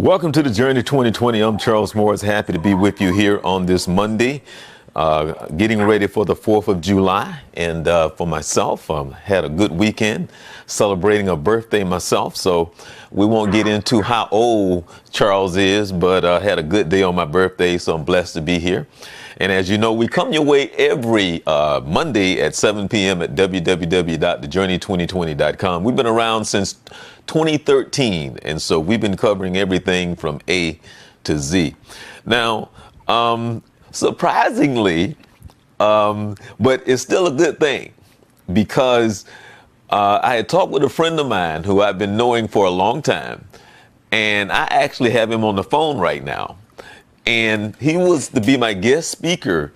Welcome to the Journey 2020. I'm Charles Morris. Happy to be with you here on this Monday, getting ready for the 4th of July. And for myself, had a good weekend celebrating a birthday myself. So we won't get into how old Charles is, but had a good day on my birthday. So I'm blessed to be here. And as you know, we come your way every Monday at 7 p.m. at www.thejourney2020.com. We've been around since 2013, and so we've been covering everything from A to Z. Now, surprisingly, but it's still a good thing, because I had talked with a friend of mine who I've been knowing for a long time, and I actually have him on the phone right now. And he was to be my guest speaker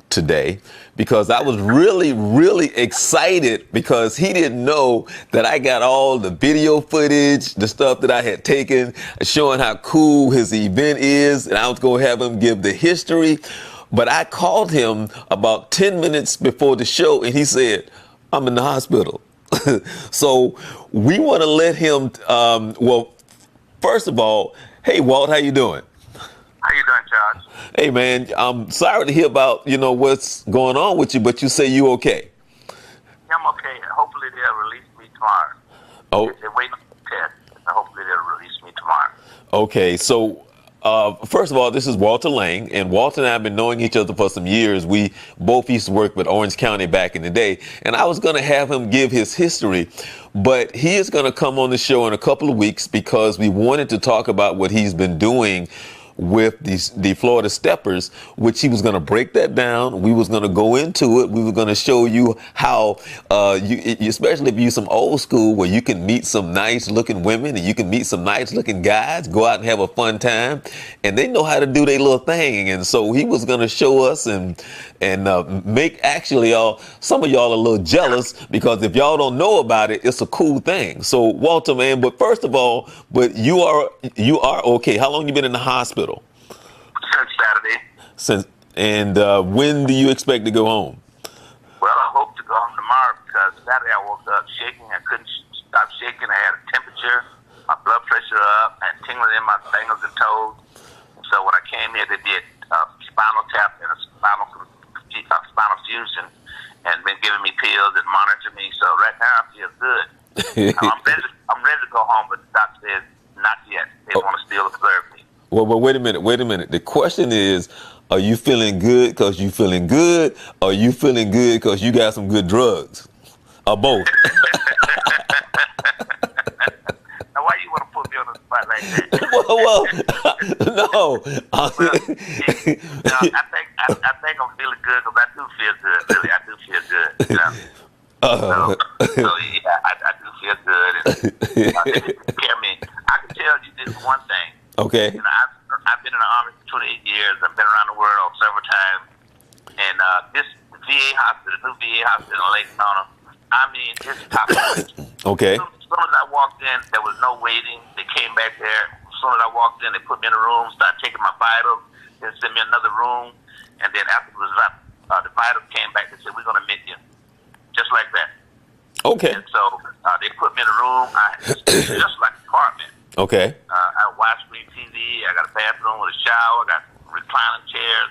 today, because I was really excited, because he didn't know that I got all the video footage, the stuff that I had taken, showing how cool his event is, and I was going to have him give the history. But I called him about 10 minutes before the show, and he said, "I'm in the hospital." So we want to let him, well, first of all, hey, Walt, how you doing? How you doing, Charles? Hey, man, I'm sorry to hear about, what's going on with you, but you say you okay. Yeah, I'm okay. Hopefully they'll release me tomorrow. Oh. They're waiting on the test. Hopefully they'll release me tomorrow. Okay, so first of all, this is Walter Lang, and Walter and I have been knowing each other for some years. We both used to work with Orange County back in the day, and I was going to have him give his history, but he is going to come on the show in a couple of weeks, because we wanted to talk about what he's been doing with the Florida Steppers, which he was going to break that down. We was going to go into it. We were going to show you how, especially if you're some old school, where you can meet some nice looking women and you can meet some nice looking guys, go out and have a fun time, and they know how to do their little thing. And so he was going to show us and make actually some of y'all a little jealous, because if y'all don't know about it, it's a cool thing. So Walter, man, but first of all, but you are okay. How long you been in the hospital? Since Saturday. And when do you expect to go home? Well, I hope to go home tomorrow, because Saturday I woke up shaking. I couldn't stop shaking. I had a temperature, my blood pressure up, and tingling in my fingers and toes. So when I came here, they did spinal tap and a spinal fusion, and been giving me pills and monitoring me. So right now I feel good. I'm ready to go home, but the doctor says not yet. They want to still observe me. Well, wait a minute. The question is, are you feeling good because you feeling good, or are you feeling good because you got some good drugs? Or both? Now, why you want to put me on the spot like that? No. I think I'm feeling good, because I do feel good. Really, I do feel good. So yeah, I do feel good. And, I can tell you this one thing. Okay. I've been in the Army for 28 years. I've been around the world several times. And this VA hospital, the new VA hospital in Lake Nona, I mean, it's top notch. Okay. As soon as I walked in, there was no waiting. They came back there. As soon as I walked in, they put me in a room, started taking my vitals, then sent me another room. And then after it was up, the vitals came back. They said, "We're going to admit you." Just like that. Okay. And so they put me in a room, just like an apartment. Okay. I watch screen TV. I got a bathroom with a shower. I got reclining chairs.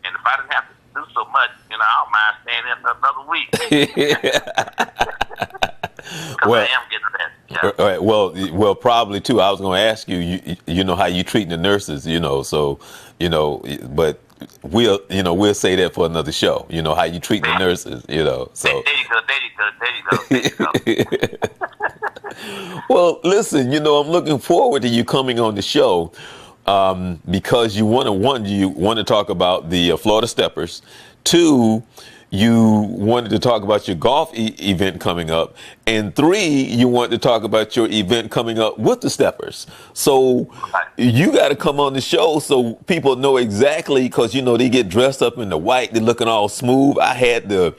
And if I didn't have to do so much, I don't mind staying in another week. Because I am getting rest. Yeah. All right. Well, probably too. I was going to ask you. You know how you treating the nurses. So but we'll say that for another show. How you treating the nurses. So there you go. Well, listen, I'm looking forward to you coming on the show, because you want to talk about the Florida Steppers. 2, you wanted to talk about your golf event coming up, and 3, you wanted to talk about your event coming up with the Steppers. So you got to come on the show so people know exactly, because they get dressed up in the white, they're looking all smooth. I had the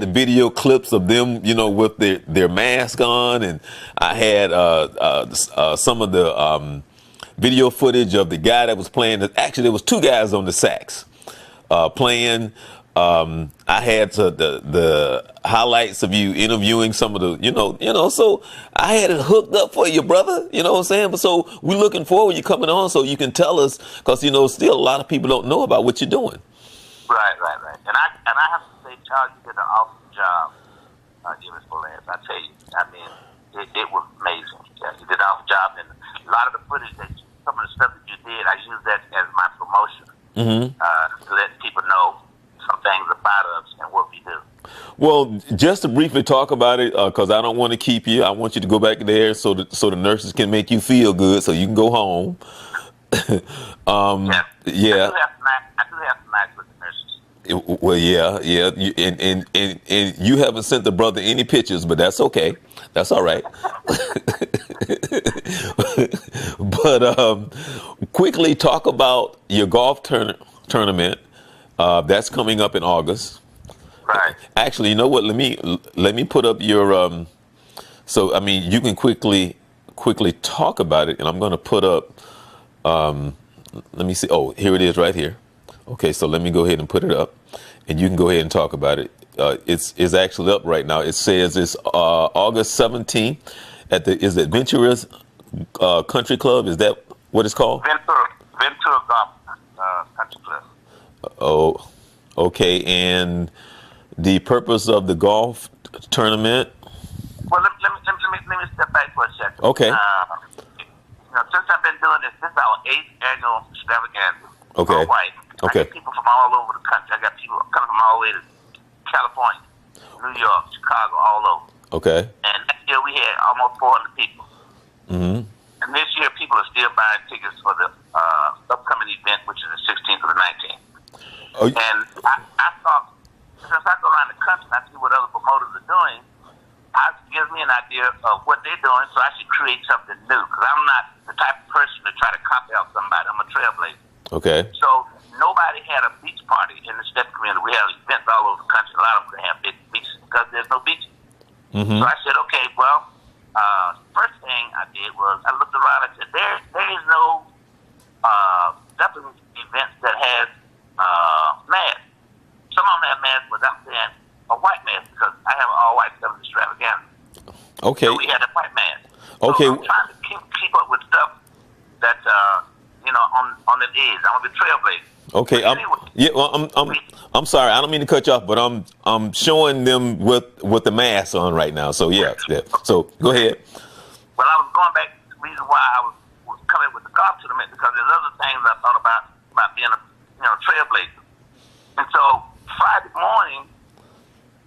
video clips of them, with their mask on, and I had some of the video footage of the guy that was playing. Actually, there was 2 guys on the sax playing. I had the highlights of you interviewing some of the, so I had it hooked up for you, brother. You know what I'm saying? But so we're looking forward to you coming on so you can tell us, because, still a lot of people don't know about what you're doing. Right. And I have to say, Charles, you did an awesome job giving us for last. I tell you, I mean, it was amazing. Yeah, you did an awesome job, and a lot of the footage some of the stuff that you did, I used that as my promotion to let people know some things about us and what we do. Well, just to briefly talk about it, because I don't want to keep you. I want you to go back there so the nurses can make you feel good, so you can go home. Yeah. I do have some nights with the nurses. Well, yeah. And you haven't sent the brother any pictures, but that's okay. That's all right. But quickly talk about your golf tournament. That's coming up in August. Right. Actually, you know what? Let me put up your. So I mean, you can quickly talk about it, and I'm going to put up. Let me see. Oh, here it is, right here. Okay, so let me go ahead and put it up, and you can go ahead and talk about it. It's actually up right now. It says it's August 17th at the Venturas Country Club. Is that what it's called? Ventura Golf Country Club. Oh, okay. And the purpose of the golf tournament? Well, let me step back for a second. Okay. Since I've been doing this is our 8th annual extravaganza. Okay. All White. Okay. I get people from all over the country. I got people coming from all the way to California, New York, Chicago, all over. Okay. And next year we had almost 400 people. Mm-hmm. And this year people are still buying tickets for the upcoming event, which is the 16th or the 19th. Oh. And I thought, since I go around the country and I see what other promoters are doing, it gives me an idea of what they're doing, so I should create something new. Because I'm not the type of person to try to copy out somebody. I'm a trailblazer. Okay. So nobody had a beach party in the step community. We have events all over the country. A lot of them have big beaches because there's no beaches. Mm-hmm. So I said, okay, well, first thing I did was I looked around and said, there is no nothing events that has masks. Some of them have masks, but I'm saying a white mask because I have an All White Steppers Extravaganza. Okay. So we had a white mask. Okay. So I'm trying to keep up with stuff that's on the edge. I'm gonna be trailblazer. Okay. Yeah. Well, I'm sorry. I don't mean to cut you off, but I'm showing them with the mask on right now. So yeah. So go ahead. Well, I was going back to the reason why I was coming with the golf tournament because there's other things I thought about being a trailblazer. And so Friday morning,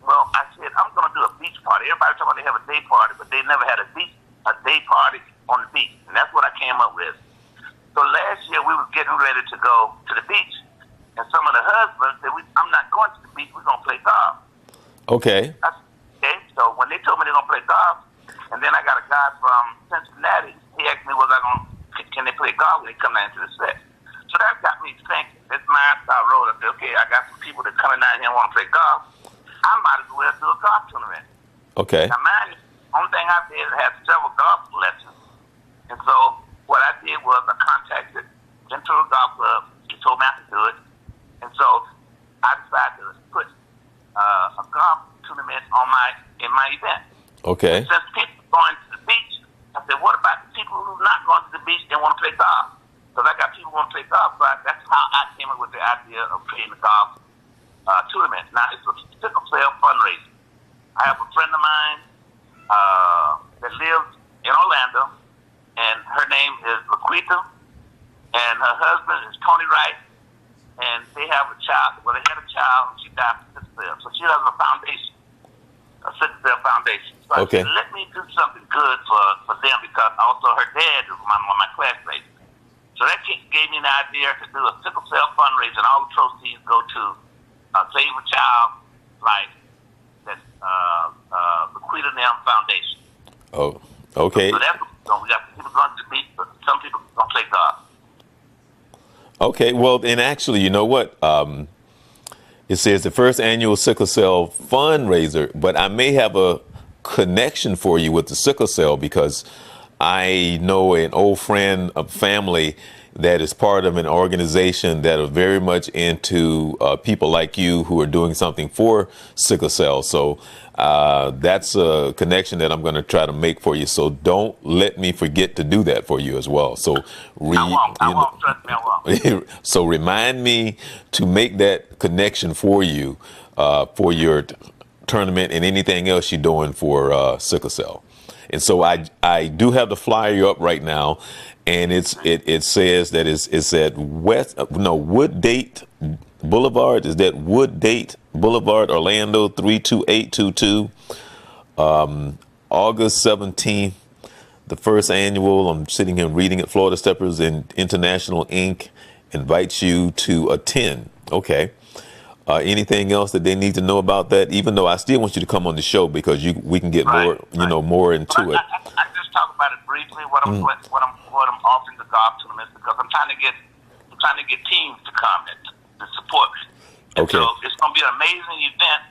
well, I said I'm going to do a beach party. Everybody talking about they have a day party, but they never had a day party on the beach, and that's what I came up with. So last year we were getting ready to go to the beach, and some of the husbands said, "I'm not going to the beach. We're going to play golf." Okay. I said, okay. So when they told me they're going to play golf, and then I got a guy from Cincinnati. He asked me, can they play golf when they come down to the set? So that got me thinking. That's my style road. I said, okay, I got some people that coming down here and want to play golf. I might as well do a golf tournament. Okay. Now, mind you, only thing I did is have several golf lessons. And so what I did was I contacted Ventura Golf Club. He told me I could do it. And so I decided to put a golf tournament in my event. Okay. Since people are going to the beach, I said, what about the people who are not going to the beach and want to play golf? Because I got people who want to play golf, so that's how I came up with the idea of creating a golf tournament. Now, it's a sickle cell fundraiser. I have a friend of mine that lives in Orlando, and her name is Laquita, and her husband is Tony Wright, and they have a child. Well, they had a child, and she died from sickle cell. So she has a foundation, a sickle cell foundation. So Okay. I said, let me do something good for them because also her dad is one of my classmates. So that gave me an idea to do a sickle cell fundraiser, and all the proceeds go to Save a Child Life, that's Laquita Nam Foundation. Oh, okay. So that's we got people going to the beach, but some people don't play golf. Okay. Well, and actually, you know what? It says the first annual sickle cell fundraiser, but I may have a connection for you with the sickle cell because I know an old friend of family. that is part of an organization that are very much into people like you who are doing something for sickle cell. So that's a connection that I'm going to try to make for you. So don't let me forget to do that for you as well. So I won't. Trust me, I won't. so remind me to make that connection for you for your tournament and anything else you're doing for sickle cell. And so I do have the flyer up right now, and it says that it's at Woodgate Boulevard. Is that Woodgate Boulevard, Orlando 32822? August 17th, the first annual. I'm sitting here reading it. Florida Steppers International Inc. invites you to attend. Okay. Anything else that they need to know about that? Even though I still want you to come on the show because we can get more, more into it. I just talk about it briefly. What I'm offering the golf tournaments because I'm trying to get teams to come to support me. And Okay. So it's going to be an amazing event.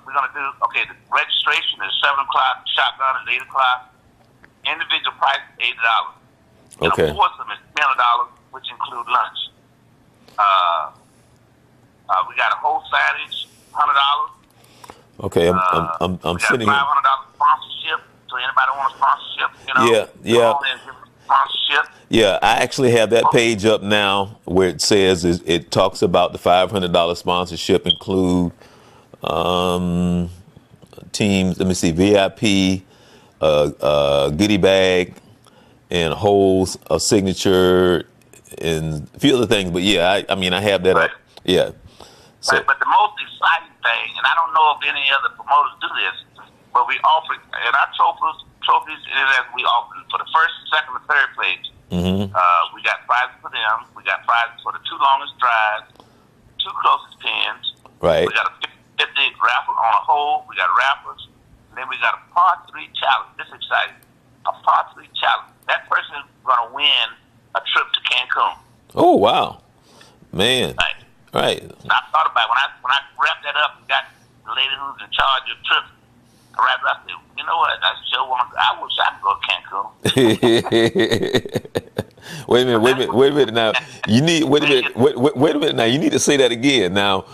We're going to do the registration is 7:00. Shotgun is 8:00. Individual price is $80. Okay. And a foursome is $300, which include lunch. We got a whole signage, $100. Okay, I'm sitting here. here. $500 sponsorship. So anybody want a sponsorship? Yeah. Sponsorship. Yeah, I actually have that page up now where it says it talks about the $500 sponsorship include teams. Let me see, VIP, goodie bag, and holds a signature and a few other things. But yeah, I have that up. Yeah. So. Right, but the most exciting thing, and I don't know if any other promoters do this, but we offer in our trophies as we offer for the first, second, and third place. Mm-hmm. We got prizes for them. We got prizes for the 2 longest drives, 2 closest pins. Right. We got a 50 raffle on a hole. We got raffles. And then we got a par 3 challenge. This is exciting. A par 3 challenge. That person is going to win a trip to Cancun. Oh wow, man. Right. I thought about it. When I wrapped that up and got the lady who's in charge of trips, I wrapped it up. I said, you know what? I wish I could go to Cancun. Wait a minute. Now you need. Wait a minute. Now you need to say that again. Now,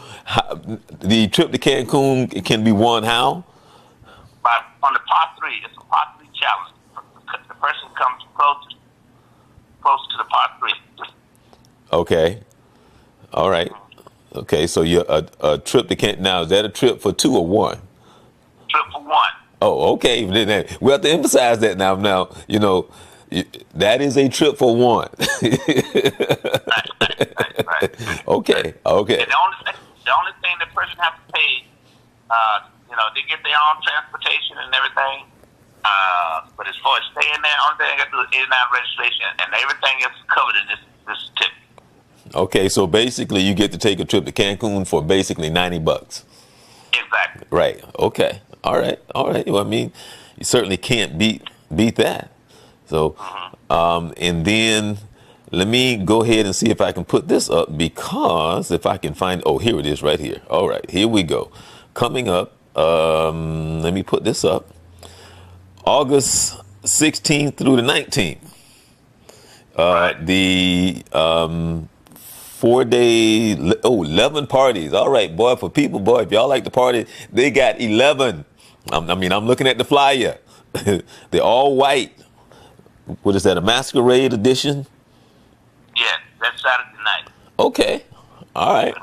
the trip to Cancun can be won how? On the par 3, it's a par 3 challenge. The person comes closest to the par 3. Okay. All right. Okay, so you're a trip to Cancun. Now, is that a trip for 2 or 1? Trip for 1. Oh, okay. We have to emphasize that now. Now, that is a trip for 1. Right. Okay. And the only thing the person has to pay, they get their own transportation and everything. But as far as staying there, only thing I got to do is 89 registration, and everything else is covered in this tip. Okay, so basically you get to take a trip to Cancun for basically $90. Exactly. Right. Okay. All right. Well, I mean, you certainly can't beat that. So, and then let me go ahead and see if I can put this up because if I can find, here it is right here. All right, here we go. Coming up, let me put this up. August 16th through the 19th. The 4-day, 11 parties. All right, boy, for people, if y'all like to party, they got 11. I'm looking at the flyer. The all white. What is that, a masquerade edition? Yeah, that's Saturday night. Okay. All right.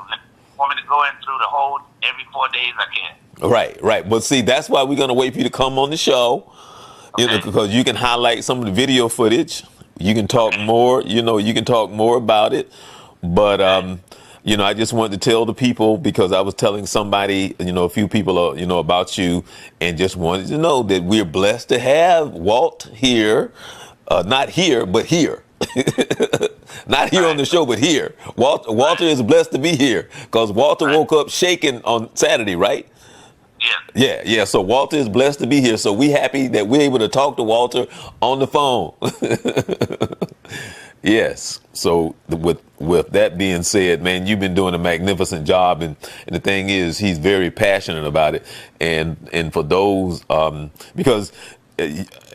Want me to go in through the whole, every 4 days I can. Right. But see, that's why we're going to wait for you to come on the show. Okay. Because you can highlight some of the video footage. You can talk more, you can talk more about it. But, I just wanted to tell the people because I was telling somebody, a few people, about you and just wanted to know that we're blessed to have Walt here. Not here, but here. Not here on the show, but here. Walter is blessed to be here because Walter woke up shaking on Saturday, right? Yeah. So Walter is blessed to be here. So we happy that we're able to talk to Walter on the phone. Yes. So with that being said, man, you've been doing a magnificent job, and the thing is, he's very passionate about it. And for those, because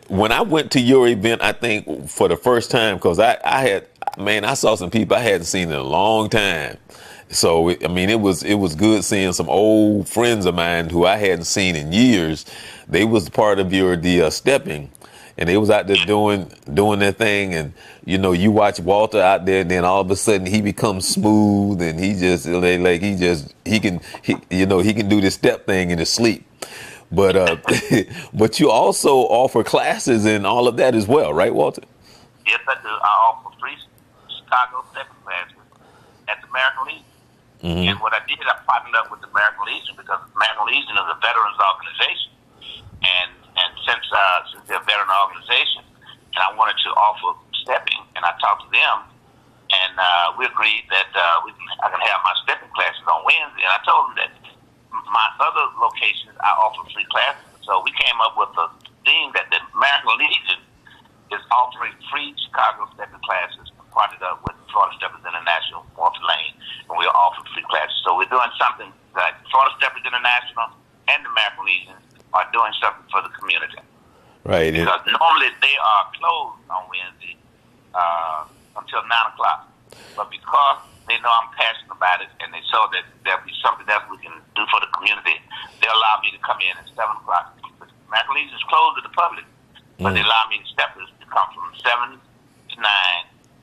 when I went to your event, I think for the first time, because I saw some people I hadn't seen in a long time. So I mean, it was good seeing some old friends of mine who I hadn't seen in years. They was part of the stepping, and they was out there doing their thing. And you know, you watch Walter out there, and then all of a sudden he becomes smooth, and he can do this step thing in his sleep. But but you also offer classes and all of that as well, right, Walter? Yes, I do. I offer free Chicago stepping classes at the American Legion. Mm-hmm. And what I did, I partnered up with the American Legion because the American Legion is a veterans organization. And since they're a veteran organization, and I wanted to offer stepping, and I talked to them, and we agreed that I can have my stepping classes on Wednesday. And I told them that my other locations, I offer free classes. So we came up with a theme that the American Legion is offering free Chicago stepping classes, partnered up with Florida Steppers International, Walter Lane, and we're offering free classes. So we're doing something that Florida Steppers International and the American Legion are doing something for the community. Right. Because normally they are closed on Wednesday until 9 o'clock. But because they know I'm passionate about it and they saw that there'll be something else we can do for the community, they allow me to come in at 7 o'clock. The American Legion is closed to the public, but they allow me, steppers, to come from 7 to 9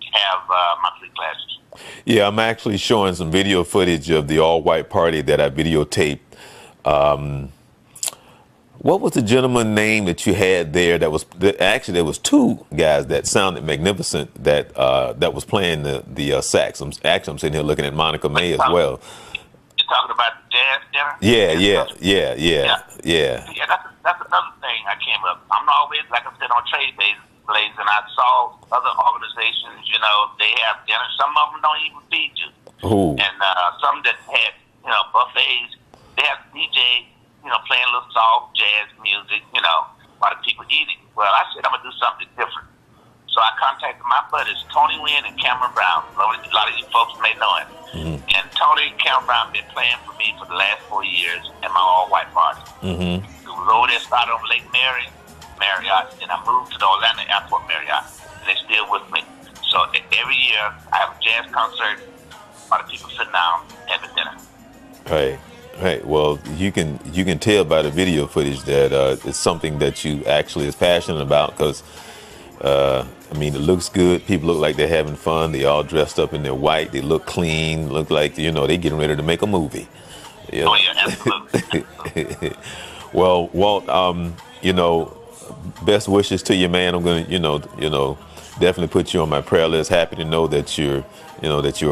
to have my free classes. Yeah, I'm actually showing some video footage of the All White party that I videotaped. What was the gentleman name that you had there? Actually, there was two guys that sounded magnificent that was playing the sax. I'm sitting here looking at Monica May as well. You're talking about the jazz dinner? Yeah. Yeah, that's another thing I came up. I'm always, like I said, on trade blaze, and I saw other organizations, you know, they have dinner. Some of them don't even feed you. Ooh. And some that had, you know, buffets, they have DJ, you know, playing a little soft jazz music, you know, while the people eating. Well, I said, I'm going to do something different. So I contacted my buddies, Tony Wynn and Cameron Brown. A lot of you folks may know him. Mm-hmm. And Tony and Cameron Brown been playing for me for the last 4 years in my all-white party. Mm-hmm. It was over there, started on Lake Marriott, then I moved to the Orlando Airport Marriott, and they're still with me. So every year, I have a jazz concert, a lot of people sit down, having dinner. Right. Well, you can tell by the video footage that it's something that you actually is passionate about because, I mean, it looks good. People look like they're having fun. They all dressed up in their white. They look clean. Look like, you know, they getting ready to make a movie. You know? Oh, yeah, absolutely. Well, Walt, you know, best wishes to you, man. I'm going to, you know, definitely put you on my prayer list. Happy to know that you're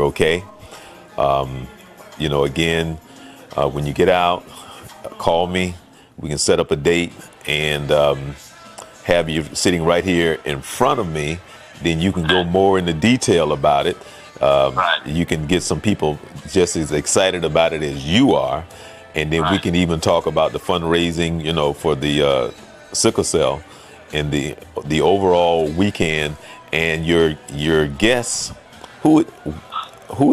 okay. You know, again, when you get out, call me. We can set up a date and have you sitting right here in front of me. Then you can go more into detail about it. Right. You can get some people just as excited about it as you are. And then we can even talk about the fundraising, you know, for the sickle cell and the overall weekend. And your guests, who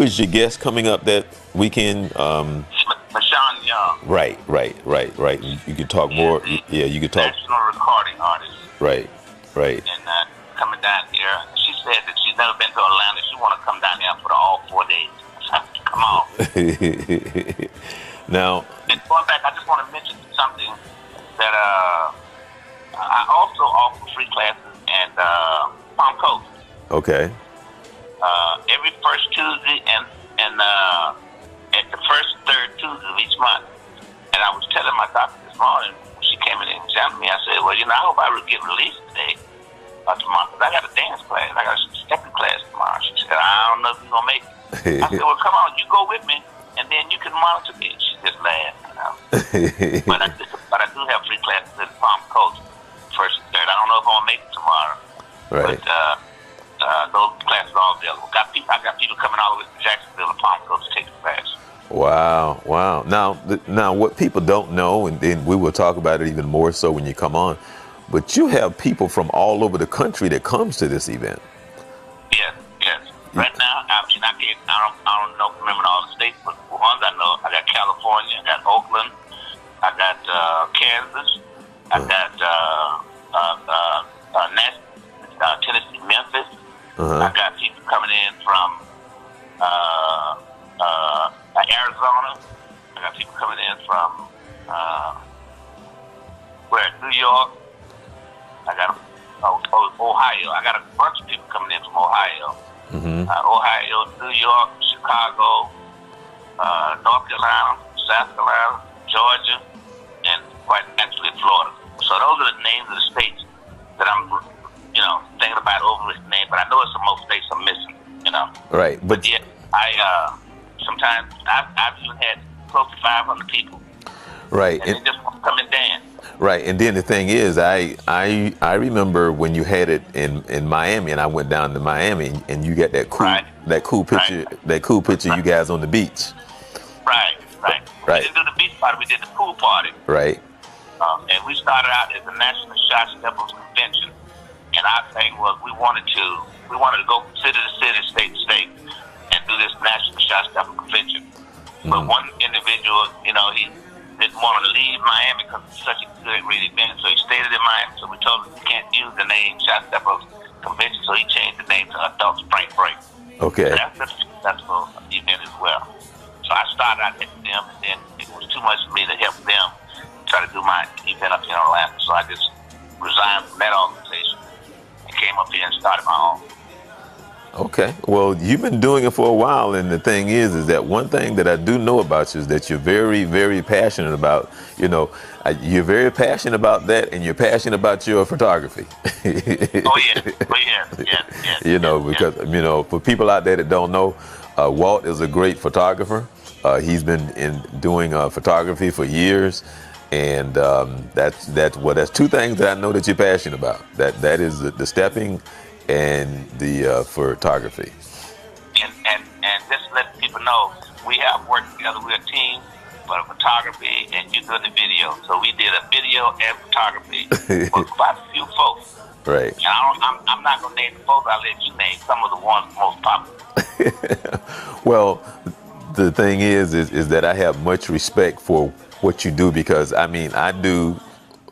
is your guest coming up that weekend? Mashawn Young. Right. You could talk more. Yeah, you could talk. National recording artist. Right. And coming down here, she said that she's never been to Atlanta. She want to come down here for all 4 days. Come on. Now. And going back, I just want to mention something that I also offer free classes in Palm Coast. Okay. Every first Tuesday and at the first third Tuesday of each month. And I was telling my doctor this morning, when she came in and examined me, I said, well, you know, I hope I will get released today or tomorrow, because I got a dance class. I got a stepping class tomorrow. She said, I don't know if you're going to make it. I said, well, come on, you go with me, and then you can monitor me. She just laughed, you know. but I do have free classes in Palm Coast, first and third. I don't know if I'm going to make it tomorrow. Right. But those classes are all available. I got people coming all the way to Jacksonville and Palm Coast to take the class. Wow. Now, what people don't know, and then we will talk about it even more so when you come on, but you have people from all over the country that comes to this event. Yes. Right now, I mean, I don't know, remember all the states, but the ones I know, I got California, I got Oakland, I got Kansas, I got I got people coming in from Arizona. I got people coming in from New York. I got Ohio. I got a bunch of people coming in from Ohio. Ohio, New York, Chicago, North Carolina, South Carolina, Georgia, and quite naturally Florida. So those are the names of the states that I'm, thinking about over his name. But I know it's the most states I'm missing, Right. But yeah, sometimes I've even had close to 500 people. Right. And they just want to come and dance. Right, and then the thing is, I remember when you had it in Miami, and I went down to Miami, and you got that cool picture, you guys on the beach. Right. We didn't do the beach party, we did the pool party. Right. And we started out as a National Shot Steppers Convention, and our thing was we wanted to go city to city, state to state, and do this National Shot Stepper Convention. But one individual, he didn't want to leave Miami because it's such a good, great event. So he stayed in Miami. So we told him he can't use the name Shot Steppers Convention. So he changed the name to Adult Spring Break. Okay. So that's a successful event as well. So I started out at them, and then it was too much for me to help them try to do my event up here in Atlanta. So I just resigned from that organization and came up here and started my own. Okay. Well, you've been doing it for a while, and the thing is that one thing that I do know about you is that you're very, very passionate about, you're very passionate about that, and you're passionate about your photography. Because, for people out there that don't know, Walt is a great photographer. He's been doing photography for years. And that's two things that I know that you're passionate about. That is the stepping and the photography. And just let people know, we have worked together. We're a team for photography, and you do the video. So we did a video and photography for quite a few folks. Right. And I'm not going to name the folks. I'll let you name some of the ones most popular. Well, the thing is that I have much respect for what you do, because I do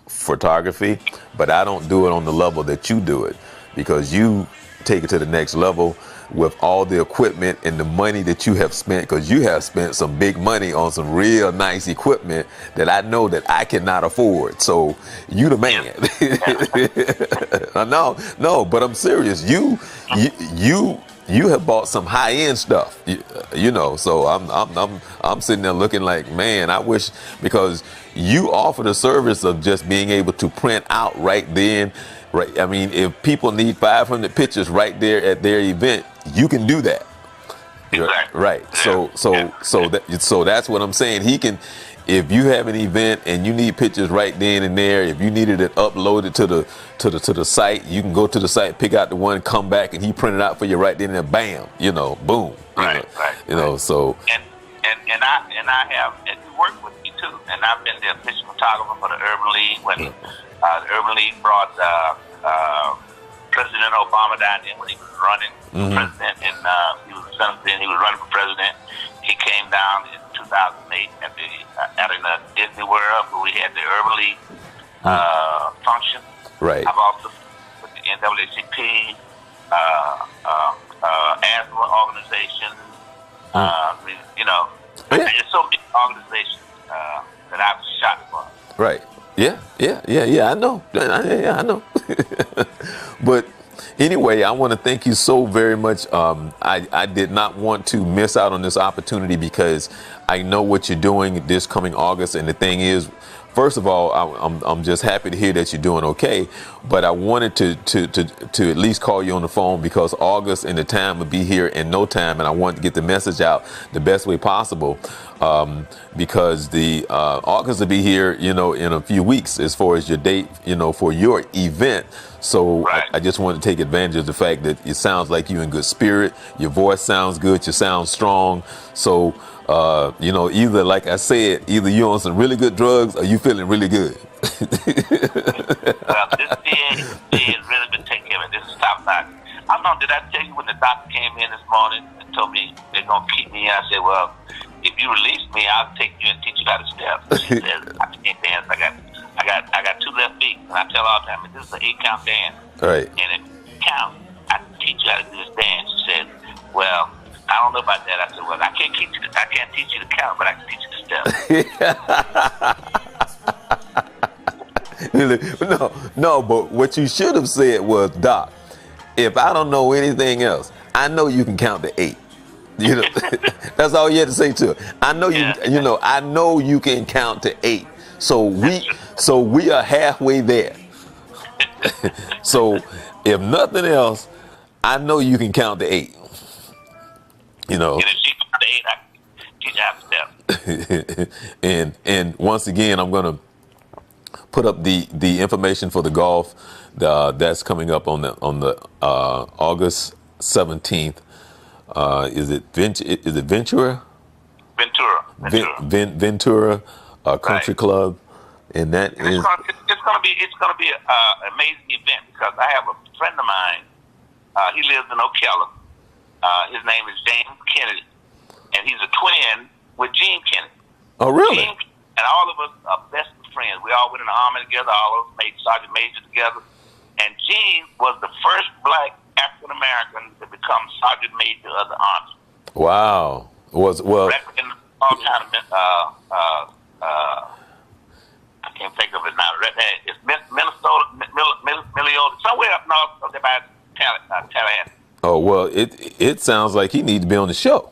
photography, but I don't do it on the level that you do it, because you take it to the next level with all the equipment and the money that you have spent, because you have spent some big money on some real nice equipment that I know that I cannot afford. So you the man. No, but I'm serious. You have bought some high-end stuff, so I'm sitting there looking like, man, I wish, because you offer the service of just being able to print out right then, right? If people need 500 pictures right there at their event, you can do that. Exactly. Right. So that's what I'm saying. He can, if you have an event and you need pictures right then and there, if you needed it uploaded to the site, you can go to the site, pick out the one, come back, and he print it out for you right then and there. Bam, boom. Right. So. And I have, and you work with me too. And I've been the official photographer for the Urban League when the Urban League brought President Obama down in when he was running for president, and he was running for president. He came down in 2008 at the Disney World, where we had the Urban League function. Right. I've also with the NAACP, asthma organization. It's so many organizations that I've shot for. Right. Yeah. I know. I know. But anyway, I want to thank you so very much. I did not want to miss out on this opportunity, because I know what you're doing this coming August. And the thing is, first of all, I'm just happy to hear that you're doing okay. But I wanted to at least call you on the phone, because August and the time will be here in no time, and I want to get the message out the best way possible. Because the August will be here, in a few weeks as far as your date, for your event. So right. I just want to take advantage of the fact that it sounds like you're in good spirit. Your voice sounds good. You sound strong. So, either, like I said, either you're on some really good drugs or you feeling really good. Well, this DA has really been taking care of it. This is top notch. I don't know, did I tell you when the doctor came in this morning and told me they're going to keep me in? I said, well, if you release me, I'll take you and teach you how to step. She said, I can't dance. I got 2 left feet. And I tell all the time, this is an 8-count dance. Right. And if you count, I can teach you how to do this dance. She said, well, I don't know about that. I said, well, I can't teach you to count, but I can teach you to step. No, but what you should have said was, Doc, if I don't know anything else, I know you can count to 8. You know, that's all you had to say to her. I know I know you can count to 8. So we are halfway there. So if nothing else, I know you can count to 8. You know. And if she counts to 8, I can teach her how to step. and once again, I'm gonna put up the information for the golf that's coming up on the August 17th. Is it Ventura? Ventura Country Club, and that it's gonna be an amazing event because I have a friend of mine. He lives in Ocala. His name is James Kennedy, and he's a twin with Gene Kennedy. Oh, really? Gene, and all of us are best friends. We all went in the Army together. All of us made Sergeant Major together. And Gene was the first black African American to become Sergeant Major of the Army. Wow. Back in all kind of I can't think of it now. It's Minnesota, Minnesota, somewhere up north of about Tallahassee. Oh, well, it sounds like he needs to be on the show.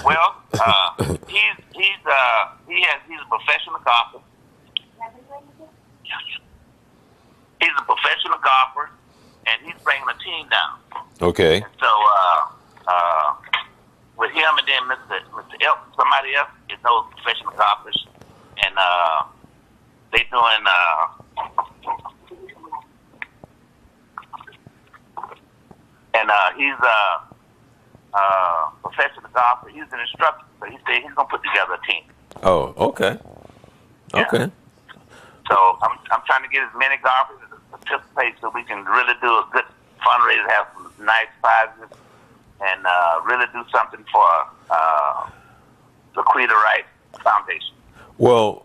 Well, he's a professional golfer. He's a professional golfer, and he's bringing a team down. Okay. And so with him and then Mr. Elk, somebody else is those professional golfers, and they doing he's a professional golfer. He's an instructor, so he said he's gonna put together a team. Oh, okay. Yeah. Okay. So I'm trying to get as many golfers to participate so we can really do a good fundraiser, have some nice prizes, and really do something for the Quita Wright Foundation. Well,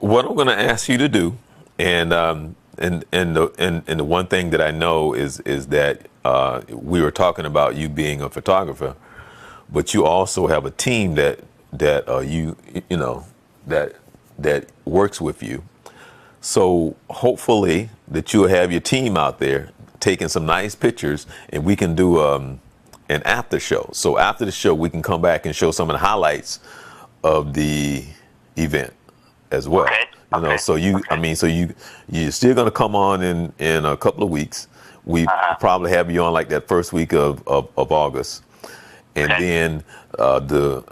what I'm going to ask you to do, and the one thing that I know is that we were talking about you being a photographer, but you also have a team that works with you. So hopefully that you'll have your team out there taking some nice pictures, and we can do an after show. So after the show, we can come back and show some of the highlights of the event as well. Okay. You know, so you're still gonna come on in a couple of weeks. We probably have you on like that first week of August, and then the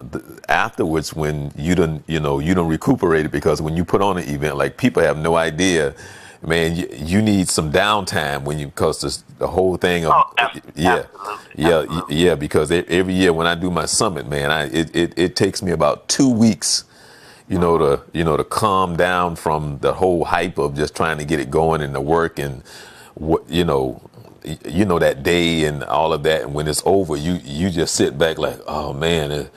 afterwards when you done recuperated, because when you put on an event, like, people have no idea, man, you need some downtime because the whole thing of absolutely. Because every year when I do my summit, man, it takes me about 2 weeks, to calm down from the whole hype of just trying to get it going and the work and that day and all of that. And when it's over, you just sit back like, oh man,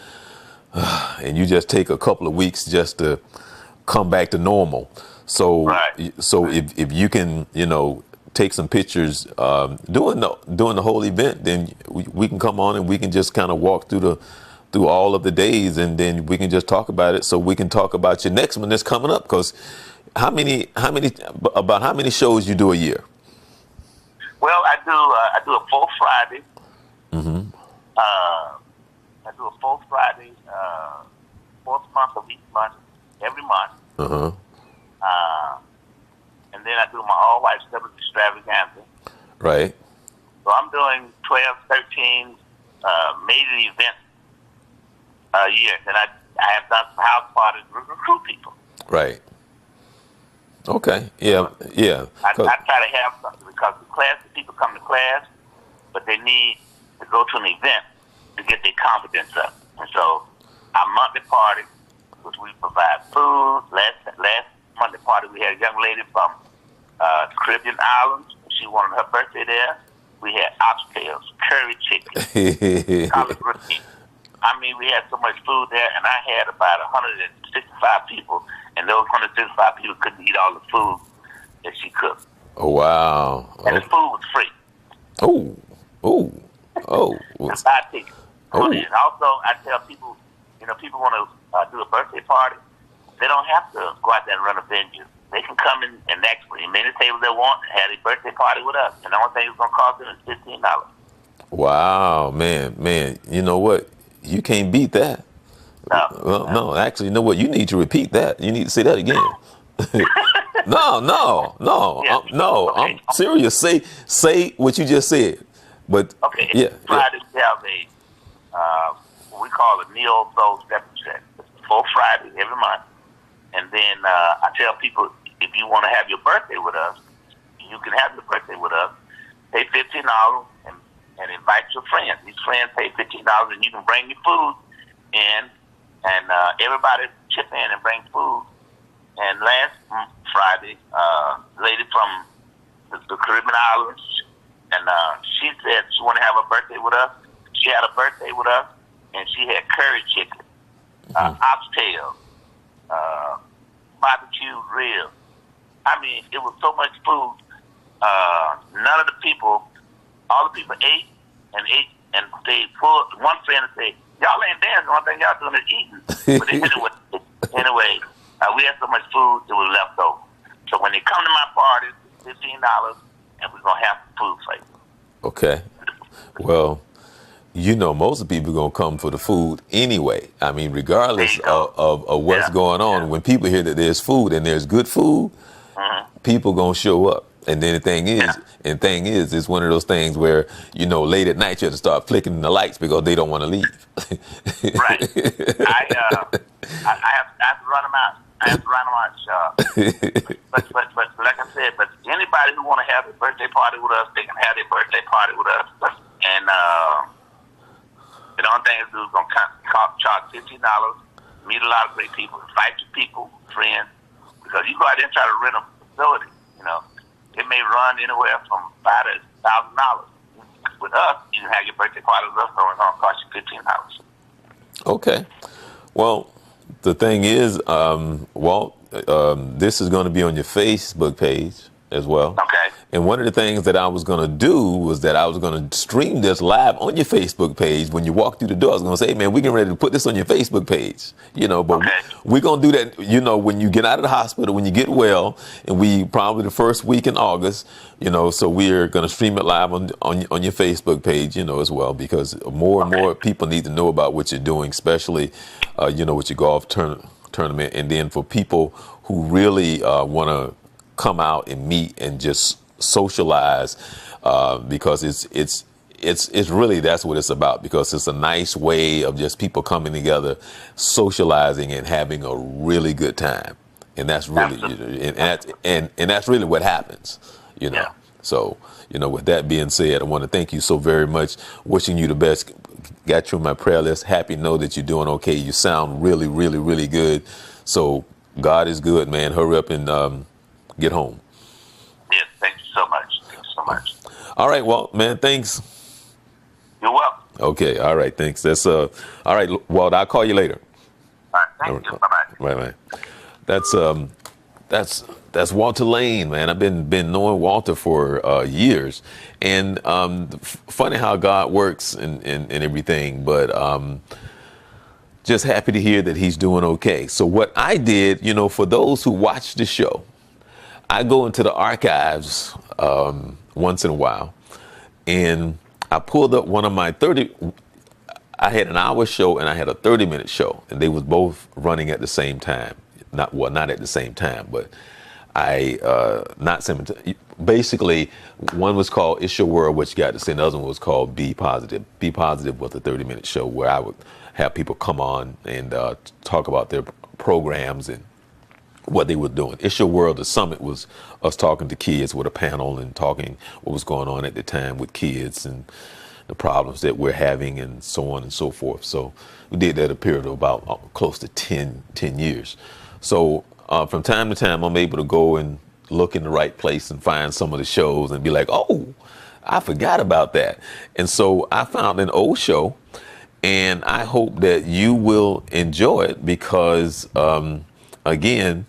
and you just take a couple of weeks just to come back to normal. So, if you can, take some pictures during the whole event, then we can come on and we can just kind of walk through all of the days, and then we can just talk about it. So we can talk about your next one that's coming up. Because how many shows you do a year? Well, I do a full Friday. Mm-hmm. I do a full Friday, fourth month of each month, every month. Uh-huh. And then I do my All White Steppers Extravaganza. Right. So I'm doing 12, 13 major events a year. And I have done some house parties to recruit people. Right. Okay. Yeah. I try to have something because the people come to class, but they need to go to an event to get their confidence up. And so our monthly party, which we provide food. Last Monday party, we had a young lady from the Caribbean islands. She wanted her birthday there. We had oxtails, curry chicken, collard greens. I mean, we had so much food there, and I had about 165 people, and those 165 people couldn't eat all the food that she cooked. Oh, wow. And the food was free. Oh. tickets. Buy tickets. Oh. And also, I tell people, people want to do a birthday party. They don't have to go out there and run a venue. They can come in and actually many tables they want and have a birthday party with us. And the only thing it's going to cost them is $15. Wow, man. You know what? You can't beat that. No, actually, you know what? You need to repeat that. You need to say that again. No. Okay. I'm serious. Say what you just said. But okay, yeah. Friday we have what we call a Neo Soul Step Check. It's the 4th Friday every month. And then I tell people, if you want to have your birthday with us, you can have your birthday with us. Pay $15 and invite your friends. These friends pay $15 and you can bring your food in, and everybody chip in and bring food. And last Friday, lady from the Caribbean islands, and she said she wanted to have a birthday with us. She had a birthday with us, and she had curry chicken, oxtail, barbecue ribs. I mean, it was so much food. None of the people, all the people ate and stayed full. One friend said, "Y'all ain't dancing. One thing y'all doing is eating." But anyway, we had so much food that was left over. So when they come to my party, it's $15, and we're gonna have food for you. Okay. Well, most of the people are going to come for the food anyway. I mean, regardless of what's going on, when people hear that there's food and there's good food, people going to show up. And then the thing is, it's one of those things where, late at night you have to start flicking the lights because they don't want to leave. Right. I have to run them out. But like I said, but anybody who want to have a birthday party with us, they can have their birthday party with us. And the only thing is we're going to charge $15, meet a lot of great people, invite your people, friends, because you go out there and try to rent a facility, it may run anywhere from $5,000 to $1,000. With us, you can have your birthday party with us, so it's going to cost you $15. Okay. Well, the thing is, Walt, this is going to be on your Facebook page as well. Okay. And one of the things that I was going to do was that I was going to stream this live on your Facebook page. When you walk through the door, I was going to say, hey, man, we're getting ready to put this on your Facebook page. But we're going to do that, when you get out of the hospital, when you get well, and we probably the first week in August, so we're going to stream it live on your Facebook page, as well, because more and more people need to know about what you're doing, especially, with your golf tournament. And then for people who really want to come out and meet and just socialize, because it's really, that's what it's about, because it's a nice way of just people coming together, socializing and having a really good time. And that's really, and that's really what happens, Yeah. So, with that being said, I want to thank you so very much. Wishing you the best. Got you on my prayer list. Happy to know that you're doing okay. You sound really, really, really good. So God is good, man. Hurry up and get home. Yes, thank you so much. All right, Walt, man, thanks. You're welcome. Okay, all right, thanks. That's all right, Walt, I'll call you later. All right, thank you. Bye-bye. Bye. That's Walter Lane, man. I've been knowing Walter for years, and funny how God works and everything. But just happy to hear that he's doing okay. So what I did, for those who watch the show, I go into the archives once in a while, and I pulled up one of my 30. I had an hour show and I had a 30-minute show, and they was both running at the same time. Not at the same time, but basically, one was called It's Your World, What You Got to Say, and the other one was called Be Positive. Be Positive was a 30-minute show where I would have people come on and talk about their programs and what they were doing. It's Your World, the summit, was us talking to kids with a panel and talking what was going on at the time with kids and the problems that we're having and so on and so forth. So we did that a period of about close to 10 years. So from time to time, I'm able to go and look in the right place and find some of the shows and be like, oh, I forgot about that. And so I found an old show, and I hope that you will enjoy it because, again,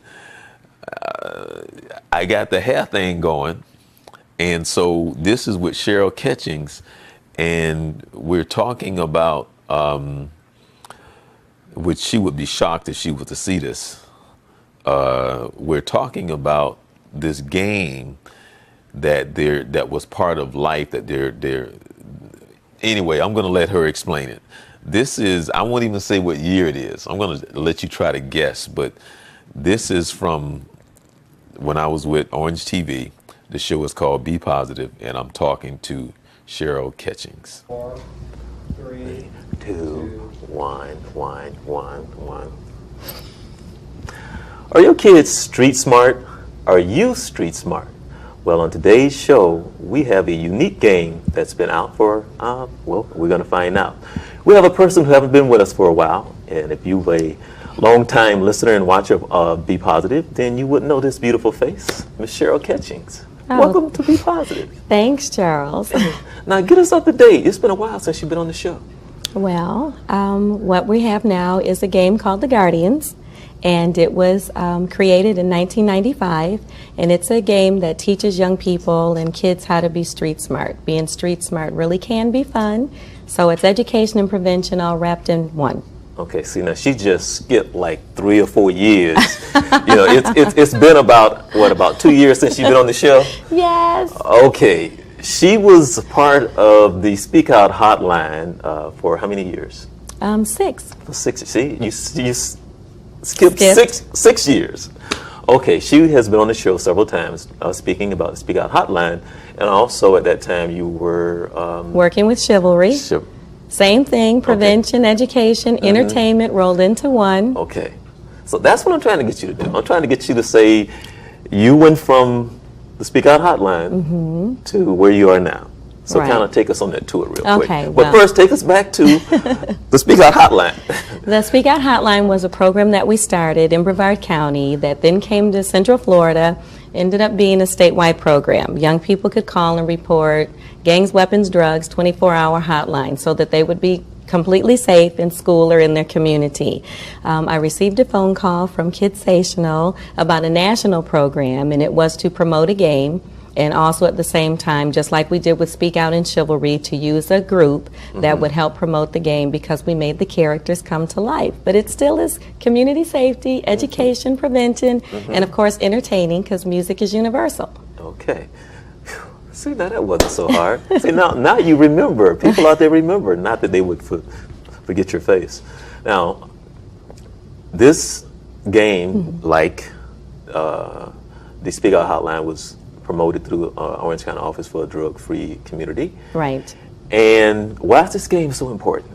I got the hair thing going. And so this is with Cheryl Catchings, and we're talking about, which she would be shocked if she was to see this. We're talking about this game that was part of life that they're. Anyway, I'm going to let her explain it. This is, I won't even say what year it is. I'm going to let you try to guess, but this is from when I was with Orange TV. The show is called Be Positive, and I'm talking to Cheryl Catchings. 4, 3, 2, 1. Are your kids street smart? Are you street smart? Well, on today's show, we have a unique game that's been out for, well, we're going to find out. We have a person who haven't been with us for a while, and if you're a long-time listener and watcher of Be Positive, then you would know this beautiful face, Miss Cheryl Catchings. Oh. Welcome to Be Positive. Thanks, Charles. Now, get us up to date. It's been a while since you've been on the show. Well, what we have now is a game called The Guardians, and it was created in 1995, and it's a game that teaches young people and kids how to be street smart. Being street smart really can be fun, so it's education and prevention all wrapped in one. Okay, see, now she just skipped like 3 or 4 years. You know, it's been about 2 years since you've been on the show? Yes. Okay, she was part of the Speak Out hotline for how many years? 6. For 6. See, you skipped 6 years. Okay, she has been on the show several times speaking about the Speak Out hotline, and also at that time you were Working with Chivalry. Same thing, prevention, education, entertainment rolled into one. Okay, so that's what I'm trying to get you to do. I'm trying to get you to say you went from the Speak Out hotline to where you are now. So Right. kind of take us on that tour real quick. Okay, But well. first, take us back to the Speak Out hotline. The Speak Out Hotline was a program that we started in Brevard County that then came to Central Florida, ended up being a statewide program. Young people could call and report gangs, weapons, drugs, 24-hour hotline so that they would be completely safe in school or in their community. I received a phone call from Kidsational about a national program, and it was to promote a game, and also at the same time, just like we did with Speak Out and Chivalry, to use a group that would help promote the game because we made the characters come to life. But it still is community safety, education, prevention, and of course entertaining, because music is universal. Okay. Phew. See, now that wasn't so hard. See, now you remember. People out there remember, not that they would forget your face. Now, this game, like the Speak Out hotline, was promoted through Orange County Office for a Drug-Free Community. Right. And why is this game so important?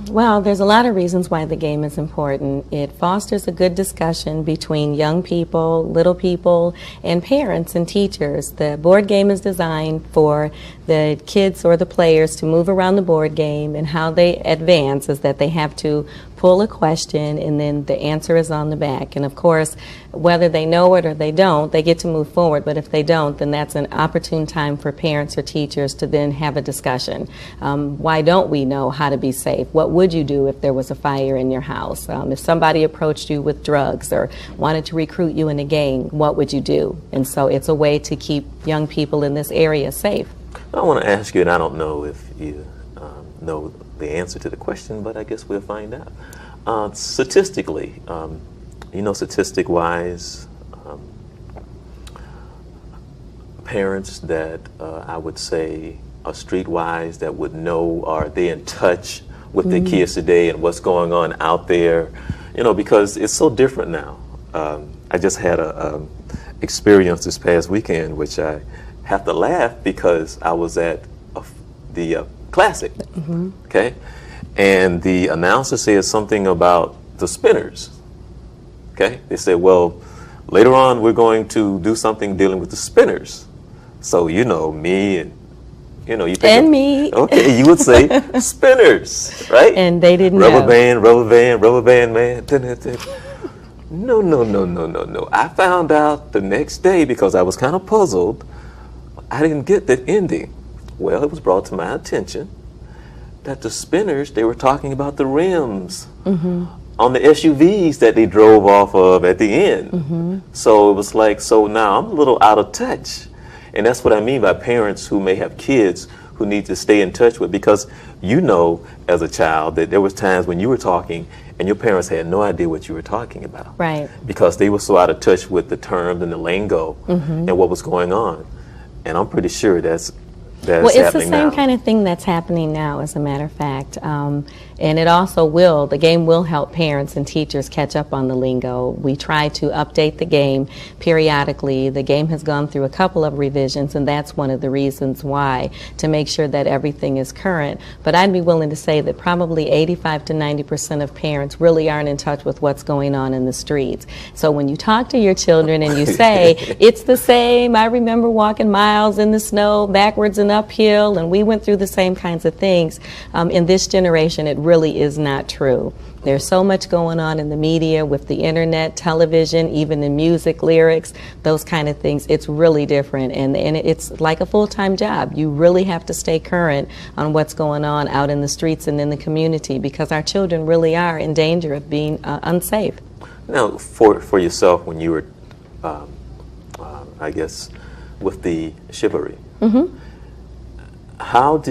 Well, there's a lot of reasons why the game is important. It fosters a good discussion between young people, little people, and parents and teachers. The board game is designed for the kids or the players to move around the board game, and how they advance is that they have to pull a question and then the answer is on the back. And of course, whether they know it or they don't, they get to move forward. But if they don't, then that's an opportune time for parents or teachers to then have a discussion. Why don't we know how to be safe? What would you do if there was a fire in your house? If somebody approached you with drugs or wanted to recruit you in a gang, what would you do? And so it's a way to keep young people in this area safe. I want to ask you, and I don't know if you know the answer to the question, but I guess we'll find out. Statistically, statistic-wise, parents that I would say are streetwise that would know, are they in touch with their kids today and what's going on out there? Because it's so different now. I just had a experience this past weekend, which I have to laugh because I was at the Classic, okay? And the announcer said something about the spinners, okay? They said, well, later on we're going to do something dealing with the spinners. So, me and, you think And of, me. Okay, you would say spinners, right? And they didn't rubber know. band, rubber band, man. No. I found out the next day because I was kind of puzzled. I didn't get that ending. Well, it was brought to my attention that the spinners, they were talking about the rims on the SUVs that they drove off of at the end. So it was like, so now I'm a little out of touch. And that's what I mean by parents who may have kids who need to stay in touch with, because you know as a child that there was times when you were talking and your parents had no idea what you were talking about. Right. Because they were so out of touch with the terms and the lingo and what was going on. And I'm pretty sure that's well, it's the happening same now. kind of thing that's happening now, as a matter of fact. And it also will, the game will help parents and teachers catch up on the lingo. We try to update the game periodically. The game has gone through a couple of revisions, and that's one of the reasons why, to make sure that everything is current. But I'd be willing to say that probably 85 to 90% of parents really aren't in touch with what's going on in the streets. So when you talk to your children and you say, it's the same, I remember walking miles in the snow, backwards and uphill, and we went through the same kinds of things, in this generation, it really is not true. There's so much going on in the media, with the internet, television, even in music, lyrics, those kind of things. It's really different, and it's like a full-time job. You really have to stay current on what's going on out in the streets and in the community, because our children really are in danger of being unsafe. Now, for yourself, when you were, I guess, with the chivalry, how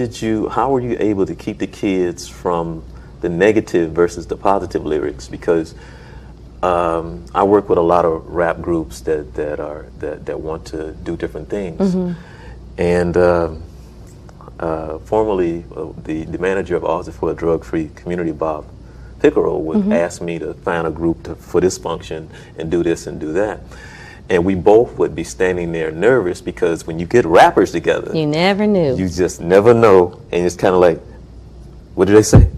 were you able to keep the kids from the negative versus the positive lyrics? Because I work with a lot of rap groups that want to do different things, and formerly the manager of Aussie for a Drug-Free Community, Bob Pickerel, would ask me to find a group for this function and do this and do that. And we both would be standing there nervous, because when you get rappers together, You never knew. you just never know, and it's kind of like, what did they say?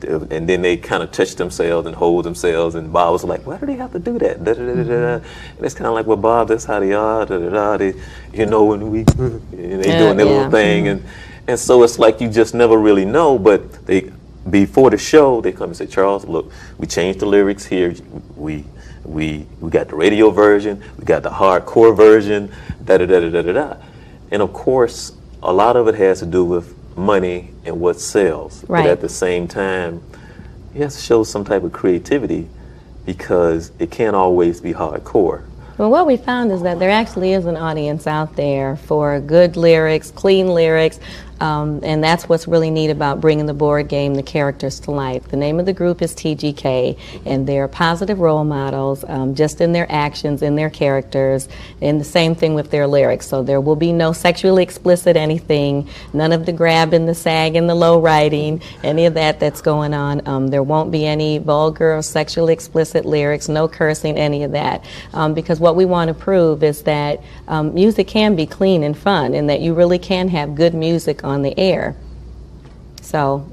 And then they kind of touch themselves and hold themselves, and Bob was like, why do they have to do that? Da, da, da, da, da. And it's kind of like, well, Bob, that's how they are. Da, da, da. They, you know, when we, and they doing their little thing, and so it's like you just never really know. But they, before the show, they come and say, Charles, look, we changed the lyrics here. We got the radio version, we got the hardcore version, da da da da da da da. And of course, a lot of it has to do with money and what sells. Right. But at the same time, you have to show some type of creativity, because it can't always be hardcore. Well, what we found is that there actually is an audience out there for good lyrics, clean lyrics, and that's what's really neat about bringing the board game, the characters, to life. The name of the group is TGK, and they're positive role models, just in their actions, in their characters, and the same thing with their lyrics. So there will be no sexually explicit anything, none of the grab and the sag and the low riding, any of that's going on. There won't be any vulgar or sexually explicit lyrics, no cursing, any of that, because what we want to prove is that music can be clean and fun, and that you really can have good music on the air. So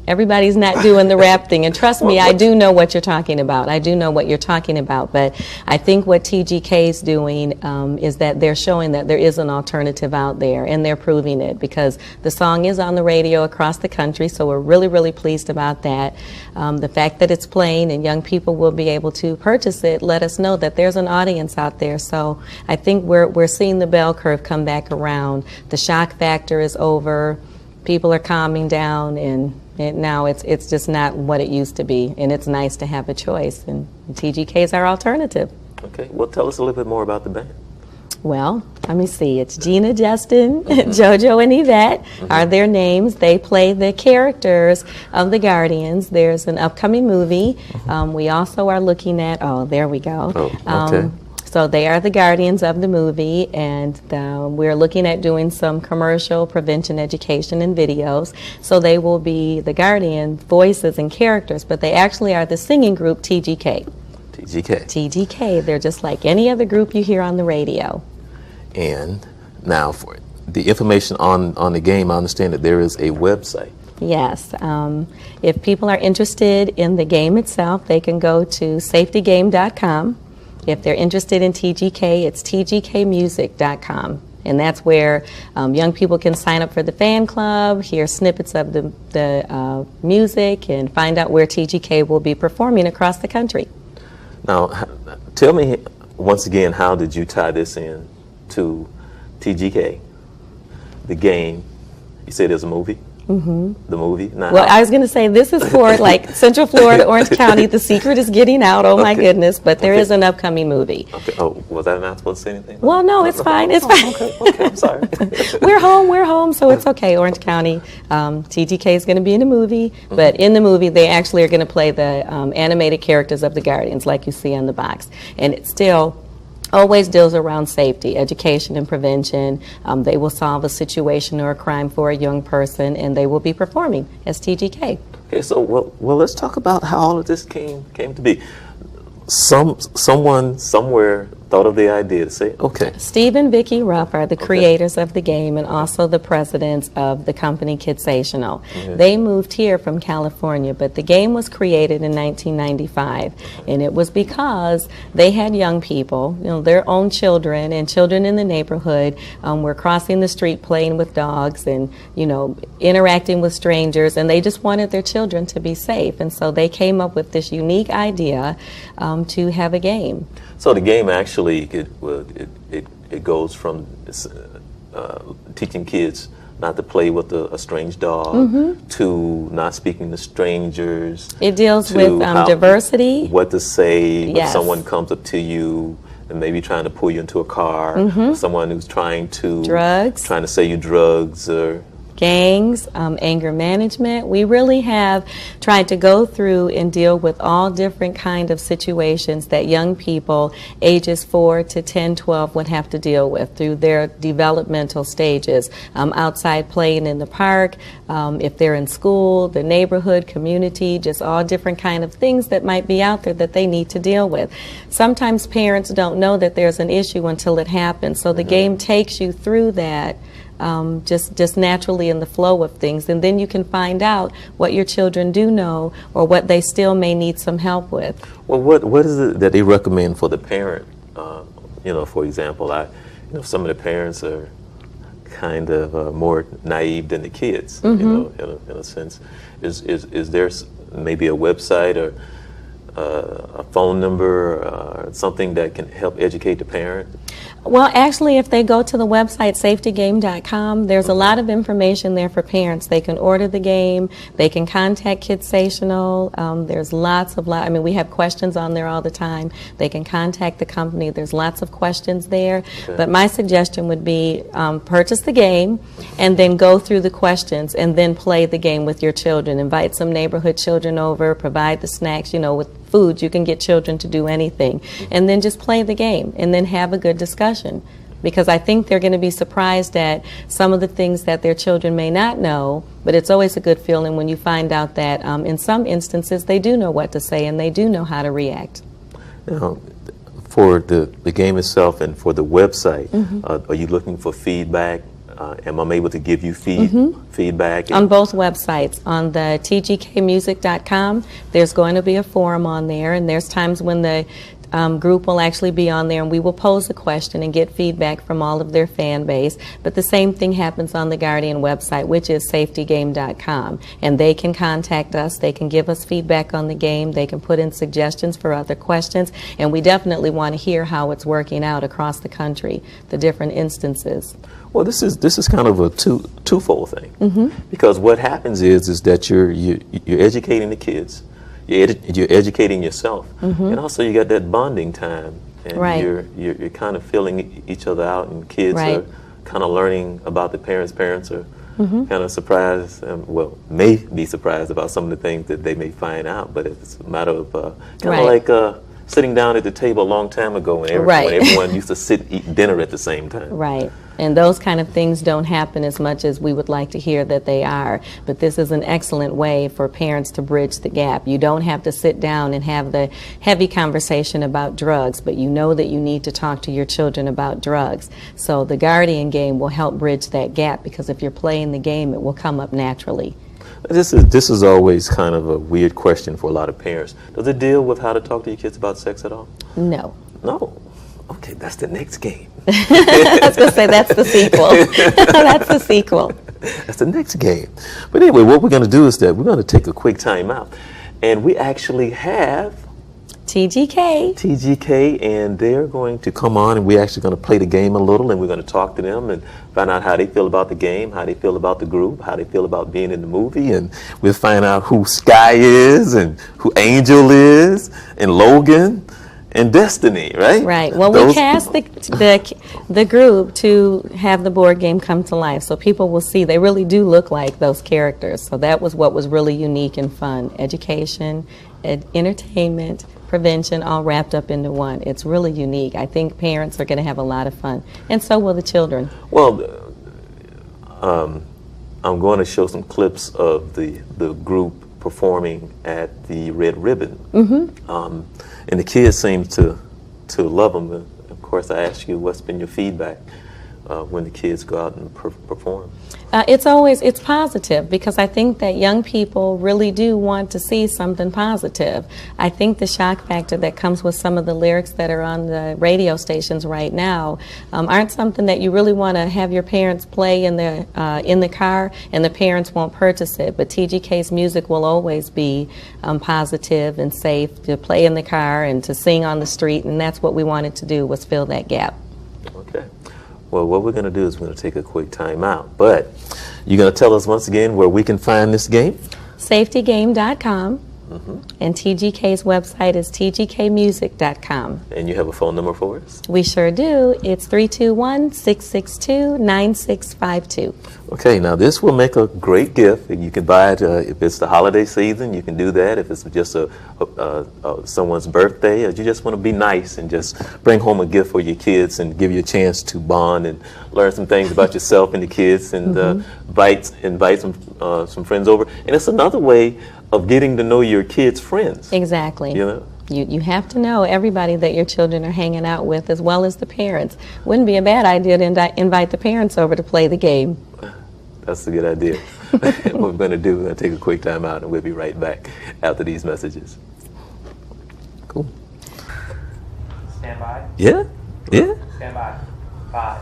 everybody's not doing the rap thing, and trust me, I do know what you're talking about. I do know what you're talking about, but I think what TGK is doing is that they're showing that there is an alternative out there, and they're proving it, because the song is on the radio across the country, so we're really, really pleased about that. The fact that it's playing and young people will be able to purchase it let us know that there's an audience out there. So I think we're seeing the bell curve come back around. The shock factor is over. People are calming down, and now it's just not what it used to be, and it's nice to have a choice, and TGK is our alternative. Okay, well, tell us a little bit more about the band. Well, let me see. It's Gina, Justin, JoJo, and Yvette are their names. They play the characters of the Guardians. There's an upcoming movie. We also are looking at, oh, there we go. Oh, okay. So they are the Guardians of the movie, and we're looking at doing some commercial prevention education and videos. So they will be the Guardian voices and characters, but they actually are the singing group TGK. TGK. TGK. They're just like any other group you hear on the radio. And now for the information on the game, I understand that there is a website. Yes. If people are interested in the game itself, they can go to safetygame.com. If they're interested in TGK, it's tgkmusic.com. And that's where young people can sign up for the fan club, hear snippets of the music, and find out where TGK will be performing across the country. Now, tell me once again, how did you tie this in to TGK, the game? You said there's a movie? The movie? Not Well, how- I was going to say this is for like Central Florida, Orange County. The secret is getting out. Oh my Okay. goodness! But there Okay. is an upcoming movie. Okay. Oh, was I not supposed to say anything? Well, no, it's fine. It's fine. Okay, I'm sorry. We're home, so it's okay. Orange County, TGK is going to be in the movie, but in the movie they actually are going to play the animated characters of the Guardians, like you see on the box, and it still always deals around safety, education, and prevention. They will solve a situation or a crime for a young person, and they will be performing as TGK. Okay, so well, let's talk about how all of this came to be. Someone somewhere thought of the idea to say, okay, Steve and Vicki Ruff are the creators of the game and also the presidents of the company Kidsational. They moved here from California, but the game was created in 1995, and it was because they had young people, their own children and children in the neighborhood were crossing the street playing with dogs and, interacting with strangers, and they just wanted their children to be safe, and so they came up with this unique idea to have a game. So the game actually it goes from teaching kids not to play with a strange dog to not speaking to strangers. It deals to with diversity. What to say when Yes. someone comes up to you and maybe trying to pull you into a car, or someone who's trying to sell you drugs or gangs, anger management. We really have tried to go through and deal with all different kind of situations that young people ages 4 to 10, 12 would have to deal with through their developmental stages. Outside playing in the park, if they're in school, the neighborhood, community, just all different kind of things that might be out there that they need to deal with. Sometimes parents don't know that there's an issue until it happens, so the game takes you through that just naturally in the flow of things, and then you can find out what your children do know or what they still may need some help with. Well, what is it that they recommend for the parent? For example, some of the parents are kind of more naive than the kids. In a sense, is there maybe a website or a phone number or something that can help educate the parent? Well, actually, if they go to the website safetygame.com, there's a lot of information there for parents. They can order the game. They can contact Kidsational. There's we have questions on there all the time. They can contact the company. There's lots of questions there. Okay. But my suggestion would be purchase the game and then go through the questions and then play the game with your children. Invite some neighborhood children over, provide the snacks, with food. You can get children to do anything. And then just play the game and then have a good discussion. Because I think they're going to be surprised at some of the things that their children may not know, but it's always a good feeling when you find out that in some instances they do know what to say and they do know how to react. Now, for the game itself and for the website, are you looking for feedback? Am I able to give you feedback? On both websites. On the tgkmusic.com, there's going to be a forum on there, and there's times when the group will actually be on there and we will pose a question and get feedback from all of their fan base. But the same thing happens on the Guardian website, which is safetygame.com. And they can contact us, they can give us feedback on the game, they can put in suggestions for other questions, and we definitely want to hear how it's working out across the country, the different instances. Well, this is kind of a twofold thing, because what happens is that you're educating the kids, you're educating yourself, and also you got that bonding time, and you're kind of filling each other out, and kids are kind of learning about the parents. Parents are kind of surprised, may be surprised about some of the things that they may find out, but it's a matter of kind of like sitting down at the table a long time ago when everyone used to sit and eat dinner at the same time. Right. And those kind of things don't happen as much as we would like to hear that they are. But this is an excellent way for parents to bridge the gap. You don't have to sit down and have the heavy conversation about drugs, but you know that you need to talk to your children about drugs. So the Guardian game will help bridge that gap, because if you're playing the game, it will come up naturally. This is always kind of a weird question for a lot of parents. Does it deal with how to talk to your kids about sex at all? No. No. Okay, that's the next game. I was going to say that's the sequel. That's the sequel. That's the next game. But anyway, what we're going to do is that we're going to take a quick time out. And we actually have TGK, and they're going to come on, and we're actually going to play the game a little, and we're going to talk to them and find out how they feel about the game, how they feel about the group, how they feel about being in the movie, and we'll find out who Sky is and who Angel is and Logan and Destiny, right? Right. Well, we cast the group to have the board game come to life, so people will see they really do look like those characters. So that was what was really unique and fun. Education, entertainment, prevention, all wrapped up into one. It's really unique. I think parents are going to have a lot of fun, and so will the children. Well, I'm going to show some clips of the group performing at the Red Ribbon. And the kids seem to love them. Of course, I ask you, what's been your feedback when the kids go out and perform? It's positive, because I think that young people really do want to see something positive. I think the shock factor that comes with some of the lyrics that are on the radio stations right now aren't something that you really want to have your parents play in the car, and the parents won't purchase it. But TGK's music will always be positive and safe to play in the car and to sing on the street, and that's what we wanted to do, was fill that gap. Okay. Well, what we're going to do is we're going to take a quick time out. But you're going to tell us once again where we can find this game? Safetygame.com. And TGK's website is tgkmusic.com. And you have a phone number for us? We sure do. It's 321-662-9652. Okay, now this will make a great gift. You can buy it if it's the holiday season. You can do that. If it's just someone's birthday, or you just want to be nice and just bring home a gift for your kids and give you a chance to bond and learn some things about yourself and the kids, and invite some friends over. And it's another way of getting to know your kids' friends. Exactly. You know? You have to know everybody that your children are hanging out with, as well as the parents. Wouldn't be a bad idea to invite the parents over to play the game. That's a good idea. What we're going to do, we're going to take a quick time out, and we'll be right back after these messages. Cool. Stand by. Yeah? Yeah? Stand by. 5,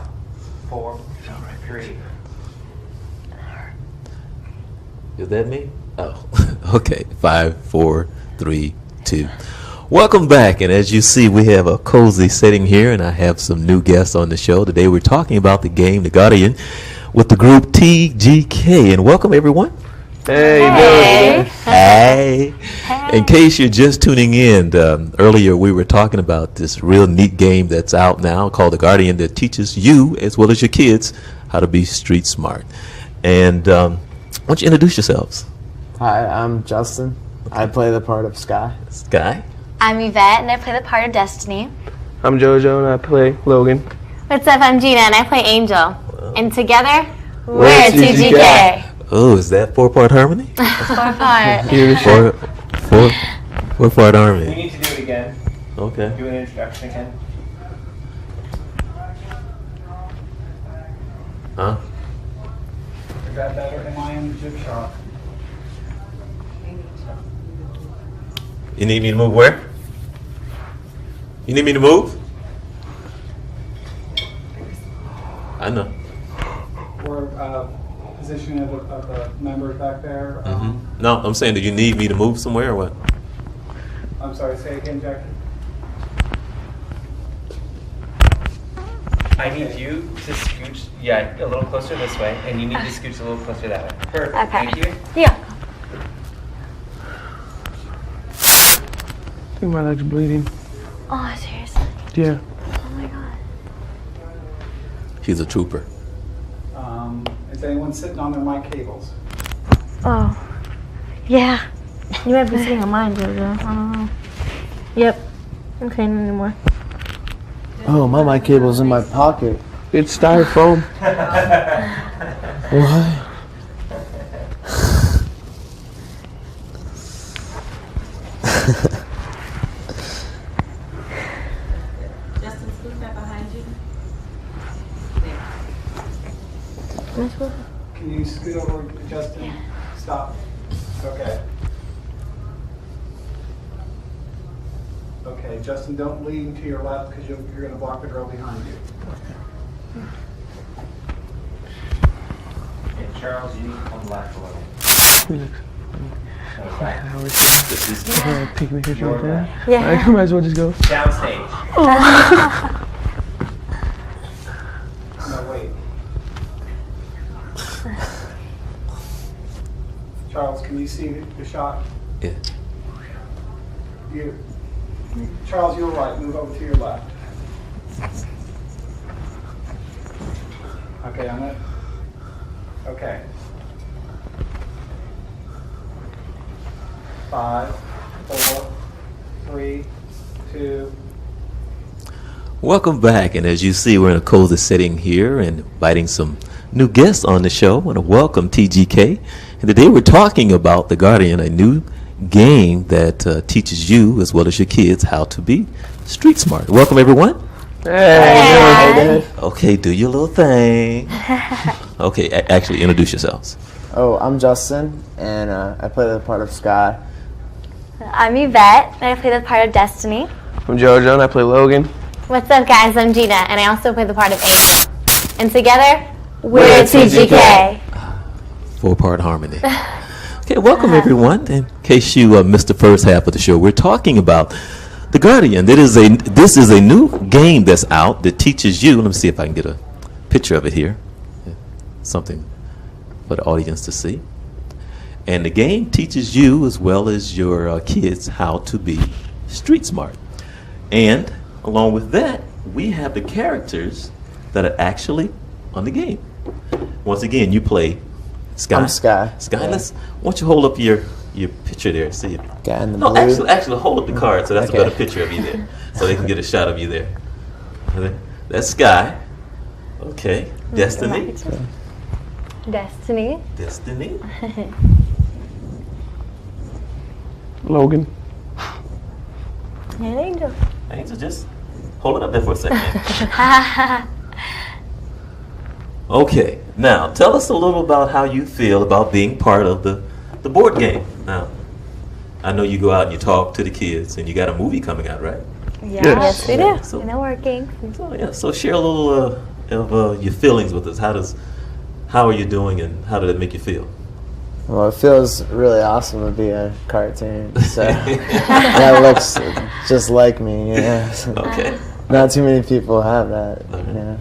4, 3. Is that me? Oh, okay. 5, 4, 3, 2. Welcome back, and as you see, we have a cozy setting here, and I have some new guests on the show. Today we're talking about the game, The Guardian, with the group TGK, and welcome everyone. Hey. Hey. In case you're just tuning in, earlier we were talking about this real neat game that's out now called The Guardian, that teaches you, as well as your kids, how to be street smart. And why don't you introduce yourselves? Hi, I'm Justin. I play the part of Sky. Sky? I'm Yvette, and I play the part of Destiny. I'm JoJo, and I play Logan. What's up? I'm Gina, and I play Angel. And together, we're TGK. Oh, is that four-part harmony? Four-part. Four-part We harmony. need to do it again. Okay. Do an introduction again. Huh? Is that better? Am I in the jib shop? You need me to move where? You need me to move? I know. Or position of the members back there. No, I'm saying, do you need me to move somewhere or what? I'm sorry, say again, Jackie. I need you to scooch, a little closer this way, and you need to scooch a little closer that way. Perfect. Okay. Thank you. Yeah. I think my leg's bleeding. Oh, seriously? Yeah. Oh my god. He's a trooper. Is anyone sitting on their mic cables? Oh. Yeah. You might be sitting on mine, JoJo. I don't know. Yep. Okay, not anymore. Oh, my cable's in my pocket. It's styrofoam. What? Justin, scoot that behind you. Can you scoot over, Justin? Yeah. Stop. Okay. Okay, Justin, don't lean to your left because you're going to block the girl behind you. And Charles, you need to come left a little. This is Taking the picture right there. Yeah. I might as well just go. Downstage. No, wait. Charles, can you see the shot? yeah. You, Charles, you're right. Move over to your left. Okay, I'm it. Okay. 5, 4, 3, 2. Welcome back, and as you see, we're in a cozy setting here and inviting some new guests on the show. I want to welcome TGK, and today we're talking about The Guardian, a new game that teaches you as well as your kids how to be street smart. Welcome, everyone. Hey. Okay, do your little thing. Okay, actually introduce yourselves. Oh, I'm Justin, and I play the part of Sky. I'm Yvette, and I play the part of Destiny. I'm Jojo, and I play Logan. What's up, guys? I'm Gina, and I also play the part of Angel. And together, we're TGK. 4-part harmony. Okay, welcome everyone. In case you missed the first half of the show, we're talking about The Guardian. This is a new game that's out that teaches you. Let me see if I can get a picture of it here. Something for the audience to see. And the game teaches you as well as your kids how to be street smart. And along with that, we have the characters that are actually on the game. Once again, you play Sky. I'm Sky. Sky, Yeah. why don't you hold up your picture there? See it. Guy in the No, blue. actually hold up the card so that's Okay. a better picture of you there. So they can get a shot of you there. That's Sky. Okay. Destiny. Destiny. Destiny. Logan. And Angel. Angel, just hold it up there for a second. Okay. Now, tell us a little about how you feel about being part of the board game. Now, I know you go out and you talk to the kids, and you got a movie coming out, right? Yes, we do. So- You know, working. So yeah, so share a little of your feelings with us. How are you doing, and how did it make you feel? Well, it feels really awesome to be a cartoon. So that looks just like me. Yeah. Okay. Not too many people have that. You know.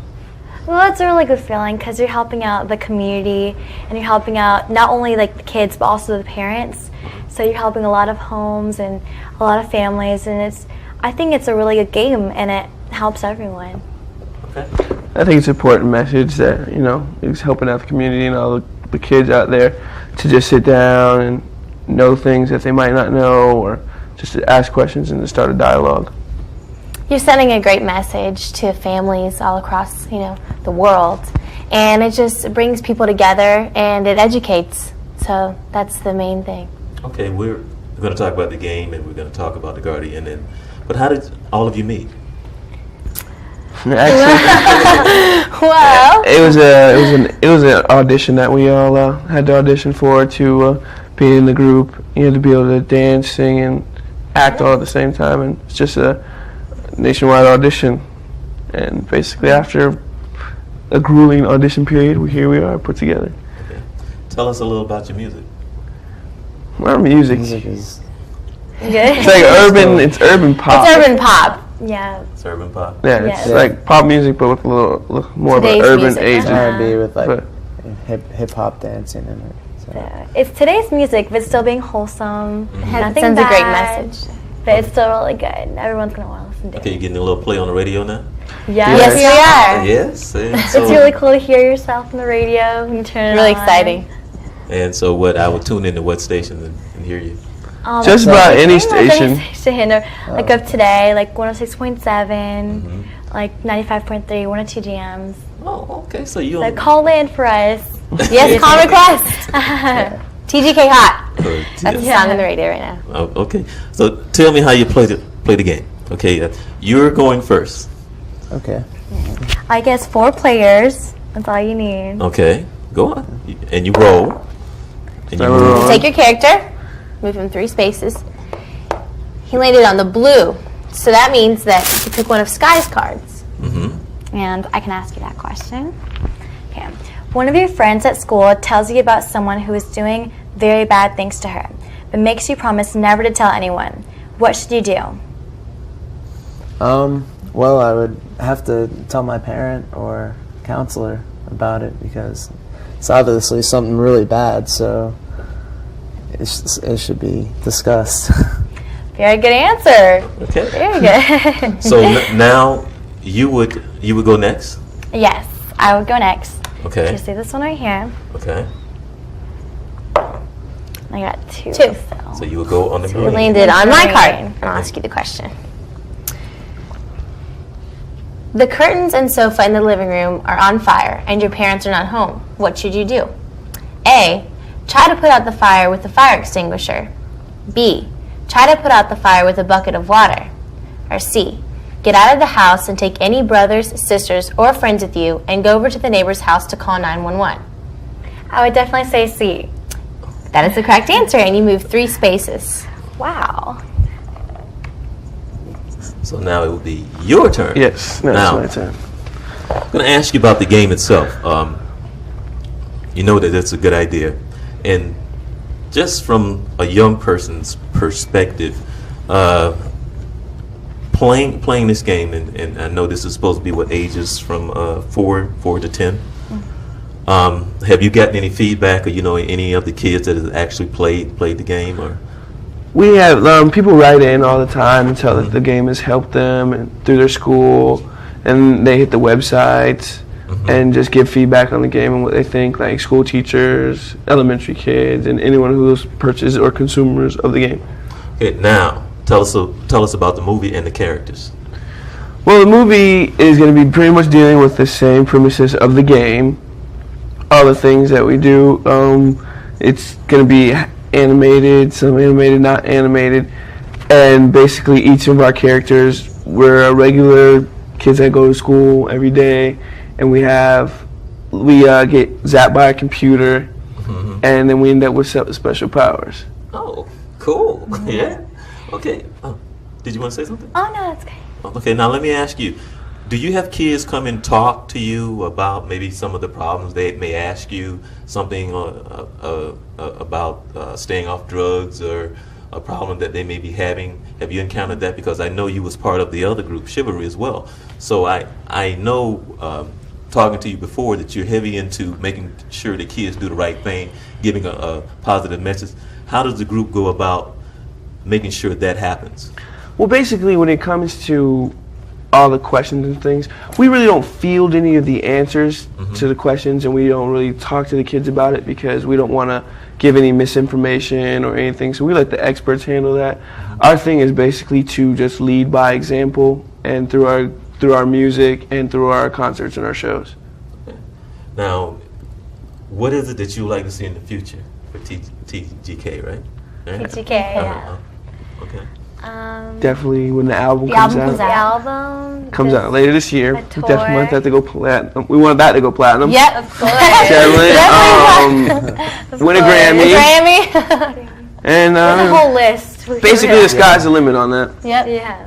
Well, it's a really good feeling because you're helping out the community and you're helping out not only like the kids but also the parents. So you're helping a lot of homes and a lot of families, and I think it's a really good game and it helps everyone. Okay. I think it's an important message that, it's helping out the community and all the kids out there to just sit down and know things that they might not know, or just to ask questions and to start a dialogue. You're sending a great message to families all across, the world, and it just brings people together and it educates. So that's the main thing. Okay, we're going to talk about the game, and we're going to talk about the Guardian. But how did all of you meet? Actually, Well, it was an audition that we all had to audition for to be in the group. You had to be able to dance, sing, and act all at the same time, and it's just a nationwide audition. And basically, after a grueling audition period, Mm-hmm. we are put together. Okay. Tell us a little about your music. Our music, Music is good. it's like it's urban pop. It's urban pop. Yeah. It's urban pop. Yeah, Yeah. it's like pop music, but with a little more Today's of an urban music, age. yeah. R&B with like But- hip hop dancing in it. So. Yeah. It's today's music, but still being wholesome. Mhm. It sends a great message. But it's still really good. Everyone's going to want to listen to Okay, it. you getting a little play on the radio now? Yes, we are. Yes. And It's so, really cool to hear yourself on the radio when you turn it Really on. exciting. And so what? I would tune into what station and hear you? Oh, Just that's about so any cool. Any station. station. Or, like of today, like 106.7, Mhm. like 95.3, 102 jams. Oh, okay. So you So on? call in for us. Yes, call request. TGK Hot. That's the Yeah. song on the radio right now. Oh, okay. So tell me how you play the game. Okay, you're going first. Okay. I guess 4 players. That's all you need. Okay, go on. And you roll. And you So move. roll. Take your character, move him 3 spaces. He landed on the blue, so that means that you pick one of Sky's cards. Mm-hmm. And I can ask you that question. Okay. One of your friends at school tells you about someone who is doing very bad things to her. but makes you promise never to tell anyone. What should you do? Well, I would have to tell my parent or counselor about it because it's obviously something really bad, so it should be discussed. Very good answer. Okay. Very good. So now you would go next? Yes, I would go next. Okay. You see this one right here? Okay. I got two. So you would go on the You green. landed on my Green. card, and I'll ask you the question. The curtains and sofa in the living room are on fire, and your parents are not home. What should you do? A. Try to put out the fire with a fire extinguisher. B. Try to put out the fire with a bucket of water. Or C. Get out of the house and take any brothers, sisters, or friends with you and go over to the neighbor's house to call 911. I would definitely say C. That is the correct answer, and you move 3 spaces. Wow. So now it will be your turn. Yes, no, Now, it's my turn. I'm going to ask you about the game itself. You know that it's a good idea. And just from a young person's perspective, playing this game, and I know this is supposed to be what ages from 4 to 10. Have you gotten any feedback, or any of the kids that have actually played the game, or? We have people write in all the time and tell that the game has helped them and through their school, and they hit the website and just give feedback on the game and what they think, like school teachers, elementary kids, and anyone who's purchased or consumers of the game. Okay, now tell us about the movie and the characters. Well, the movie is going to be pretty much dealing with the same premises of the game, all the things that we do. It's going to be animated, some animated, not animated, and basically each of our characters, we're regular kids that go to school every day, and we get zapped by a computer, and then we end up with special powers. Oh, cool. Yeah. Okay. Did you want to say something? Oh, no, that's okay. Okay, now let me ask you, do you have kids come and talk to you about maybe some of the problems? They may ask you something about staying off drugs, or a problem that they may be having. Have you encountered that? Because I know you was part of the other group, Chivalry, as well. So I know, talking to you before, that you're heavy into making sure the kids do the right thing, giving a positive message. How does the group go about making sure that happens? Well, basically, when it comes to all the questions and things, we really don't field any of the answers to the questions, and we don't really talk to the kids about it because we don't want to give any misinformation or anything, so we let the experts handle that. Our thing is basically to just lead by example, and through our music and through our concerts and our shows. Now, what is it that you would like to see in the future for TGK, right? TGK, yeah. Okay. Definitely when the album The comes album out. comes out. The album Comes out later this year. a We definitely want tour. that to go platinum. We want that to go platinum. Yep, of course. Definitely. Win a Grammy. Grammy. And There's a whole list. basically the sky's the limit on that. Yep. Yeah.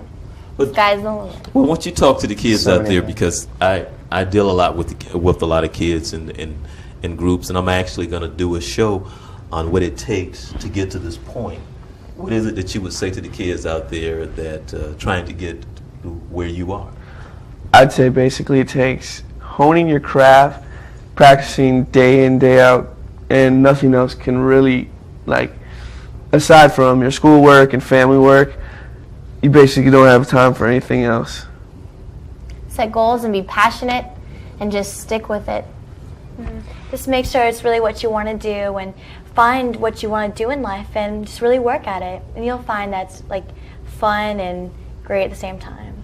Sky's the limit. Well, once you talk to the kids So out many there, ways. because I deal a lot with a lot of kids in groups, and I'm actually going to do a show on what it takes to get to this point. What is it that you would say to the kids out there that trying to get to where you are? I'd say basically it takes honing your craft, practicing day in, day out, and nothing else can really, aside from your schoolwork and family work, you basically don't have time for anything else. Set goals and be passionate and just stick with it. Just make sure it's really what you want to do, and find what you want to do in life, and just really work at it. And you'll find that's fun and great at the same time.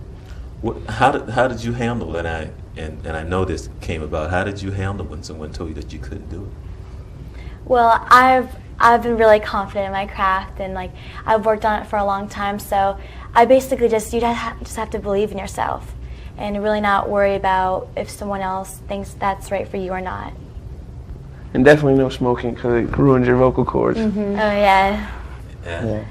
How did you handle it? And I know this came about. How did you handle when someone told you that you couldn't do it? Well, I've been really confident in my craft, and I've worked on it for a long time. So I basically just have to believe in yourself, and really not worry about if someone else thinks that's right for you or not. And definitely no smoking because it ruins your vocal cords. Oh yeah, Yeah.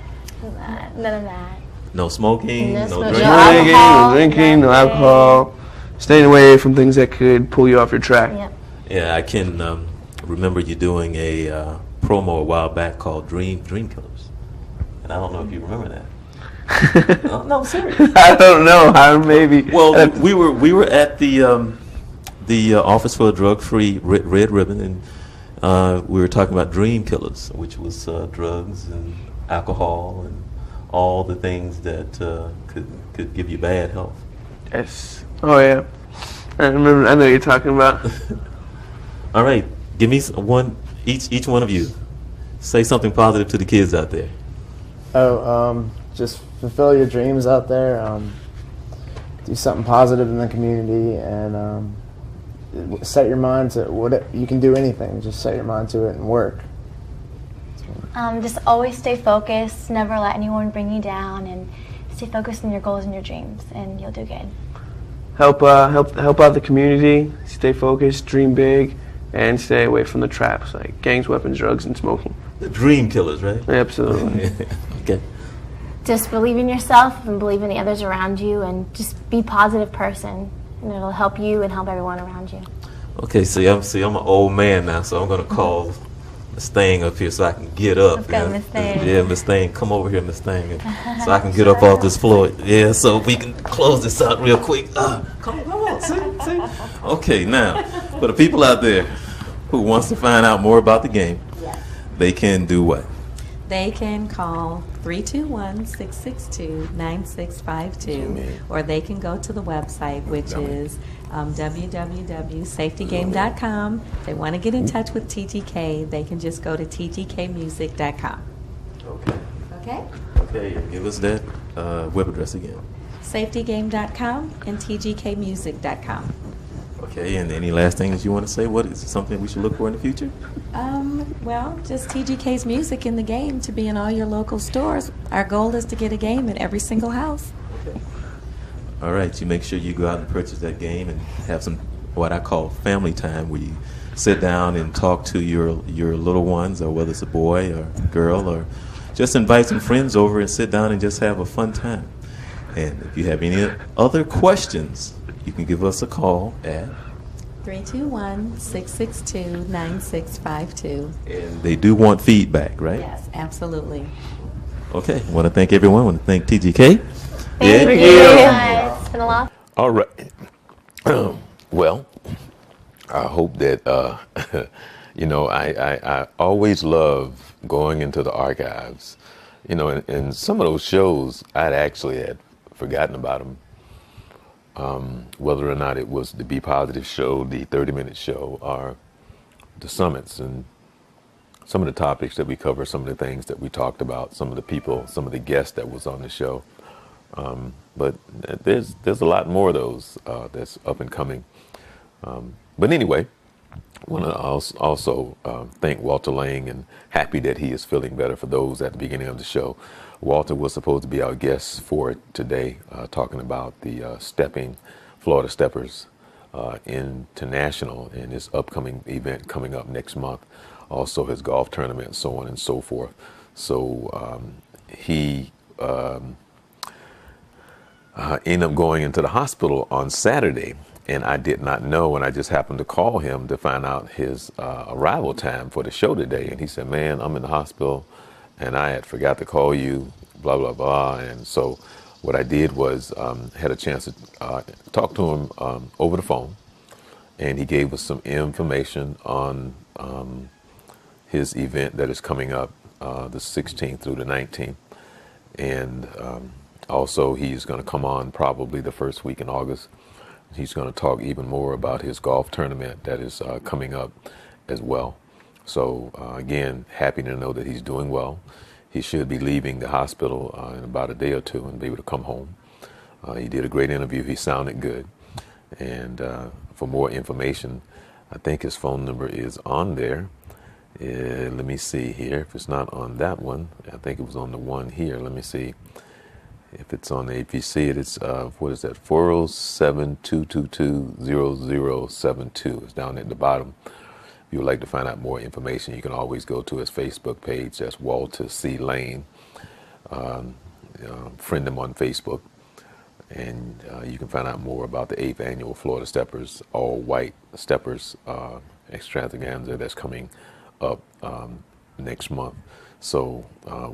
none of that. No smoking, No no smoking. drinking. No drinking, alcohol, no drinking, no alcohol. Staying away from things that could pull you off your track. Yep. Yeah, I can remember you doing a promo a while back called Dream Killers. And I don't know if you remember that. No, serious. I don't know. Maybe. Well, we were at the Office for a Drug-Free Red Ribbon, and we were talking about dream killers, which was drugs and alcohol and all the things that could give you bad health. Yes. Oh yeah. I remember. I know what you're talking about. All right, give me one. Each one of you, say something positive to the kids out there. Just fulfill your dreams out there. Do something positive in the community, and set your mind to you can do anything. Just set your mind to it and work. Just always stay focused. Never let anyone bring you down, and stay focused on your goals and your dreams, and you'll do good. Help out the community. Stay focused. Dream big, and stay away from the traps like gangs, weapons, drugs, and smoking. The dream killers, right? Absolutely. Okay. Just believe in yourself and believe in the others around you, and just be a positive person, and it'll help you and help everyone around you. Okay, I'm an old man now, so I'm gonna call Miss Thing up here so I can get up. Let's go, Miss Thing. Yeah, Miss Thing, come over here, Miss Thing, so I can get up off this floor. Yeah, so we can close this out real quick. Come on, see. Okay, now for the people out there who wants to find out more about the game, they can do what? They can call 321-662-9652, or they can go to the website, which is www.safetygame.com. If they want to get in touch with TGK, they can just go to tgkmusic.com. Okay. Okay? Okay, give us that web address again. Safetygame.com and tgkmusic.com. Okay, and any last things you want to say? What is something we should look for in the future? Well, just TGK's music in the game to be in all your local stores. Our goal is to get a game in every single house. All right, you make sure you go out and purchase that game and have some what I call family time, where you sit down and talk to your little ones, or whether it's a boy or girl, or just invite some friends over and sit down and just have a fun time. And if you have any other questions, you can give us a call at 321-662-9652. And they do want feedback, right? Yes, absolutely. Okay, I want to thank everyone. I want to thank TGK. Thank you. It's been a lot. All right. Well, I hope that, I always love going into the archives. And some of those shows, I'd actually had forgotten about them. Whether or not it was the Be Positive show, the 30-minute show, or the summits, and some of the topics that we cover, some of the things that we talked about, some of the people, some of the guests that was on the show. But there's a lot more of those that's up and coming. But anyway, I want to also thank Walter Lang, and happy that he is feeling better. For those at the beginning of the show, Walter was supposed to be our guest for today, talking about the Florida Steppers International and his upcoming event coming up next month. Also his golf tournament, so on and so forth. So he ended up going into the hospital on Saturday, and I did not know, and I just happened to call him to find out his arrival time for the show today. And he said, "Man, I'm in the hospital, and I had forgot to call you, blah, blah, blah." And so what I did was had a chance to talk to him over the phone, and he gave us some information on his event that is coming up the 16th through the 19th. And also he's going to come on probably the first week in August. He's going to talk even more about his golf tournament that is coming up as well. So again, happy to know that he's doing well. He should be leaving the hospital in about a day or two and be able to come home. He did a great interview. He sounded good. And for more information, I think his phone number is on there. Let me see here. If it's not on that one, I think it was on the one here. Let me see. If it's on the APC, it's, what is that, 407-222-0072. It's down at the bottom. If you would like to find out more information, you can always go to his Facebook page. That's Walter C. Lane. Friend him on Facebook. And you can find out more about the 8th Annual Florida Steppers, All White Steppers Extravaganza that's coming up next month. So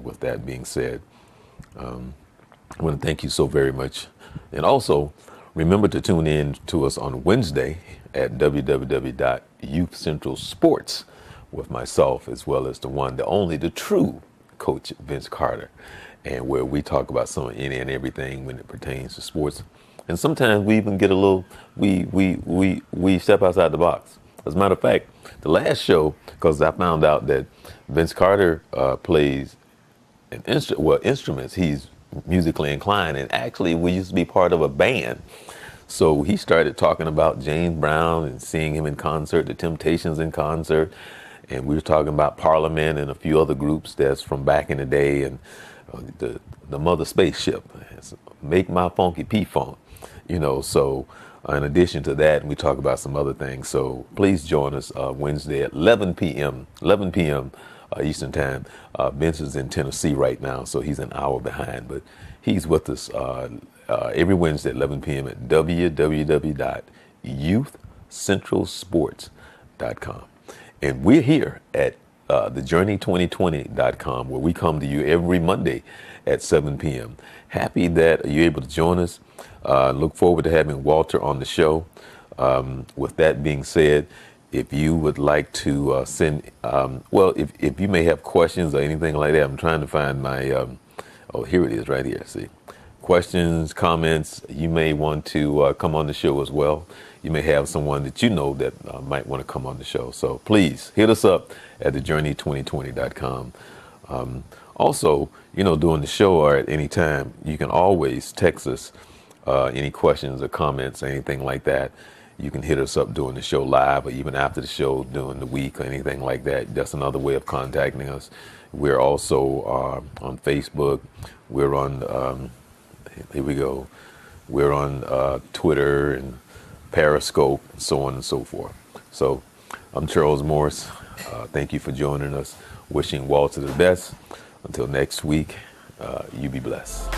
with that being said, I want to thank you so very much. And also, remember to tune in to us on Wednesday at www.youthcentralsports with myself, as well as the one, the only, the true Coach Vince Carter, and where we talk about some any and everything when it pertains to sports. And sometimes we even get a little, we step outside the box. As a matter of fact, the last show, because I found out that Vince Carter plays instruments. He's musically inclined, and actually we used to be part of a band. So he started talking about James Brown and seeing him in concert, the Temptations in concert, and we were talking about Parliament and a few other groups that's from back in the day, and the Mother Spaceship, Make My Funky P-Funk, you know. So in addition to that, we talk about some other things. So please join us Wednesday at 11 p.m. Eastern Time. Vince is in Tennessee right now, so he's an hour behind, but he's with us every Wednesday at 11 p.m. at www.youthcentralsports.com. And we're here at thejourney2020.com, where we come to you every Monday at 7 p.m. Happy that you're able to join us. Look forward to having Walter on the show. With that being said, if you would like to send, if you may have questions or anything like that, I'm trying to find my, here it is right here, see. Questions, comments, you may want to come on the show as well. You may have someone that you know that might want to come on the show. So please hit us up at thejourney2020.com. Also, during the show or at any time, you can always text us any questions or comments, anything like that. You can hit us up during the show live or even after the show during the week or anything like that. That's another way of contacting us. We're also on Facebook. We're on, here we go. We're on Twitter and Periscope, and so on and so forth. So I'm Charles Morris. Thank you for joining us. Wishing Walter the best. Until next week, you be blessed.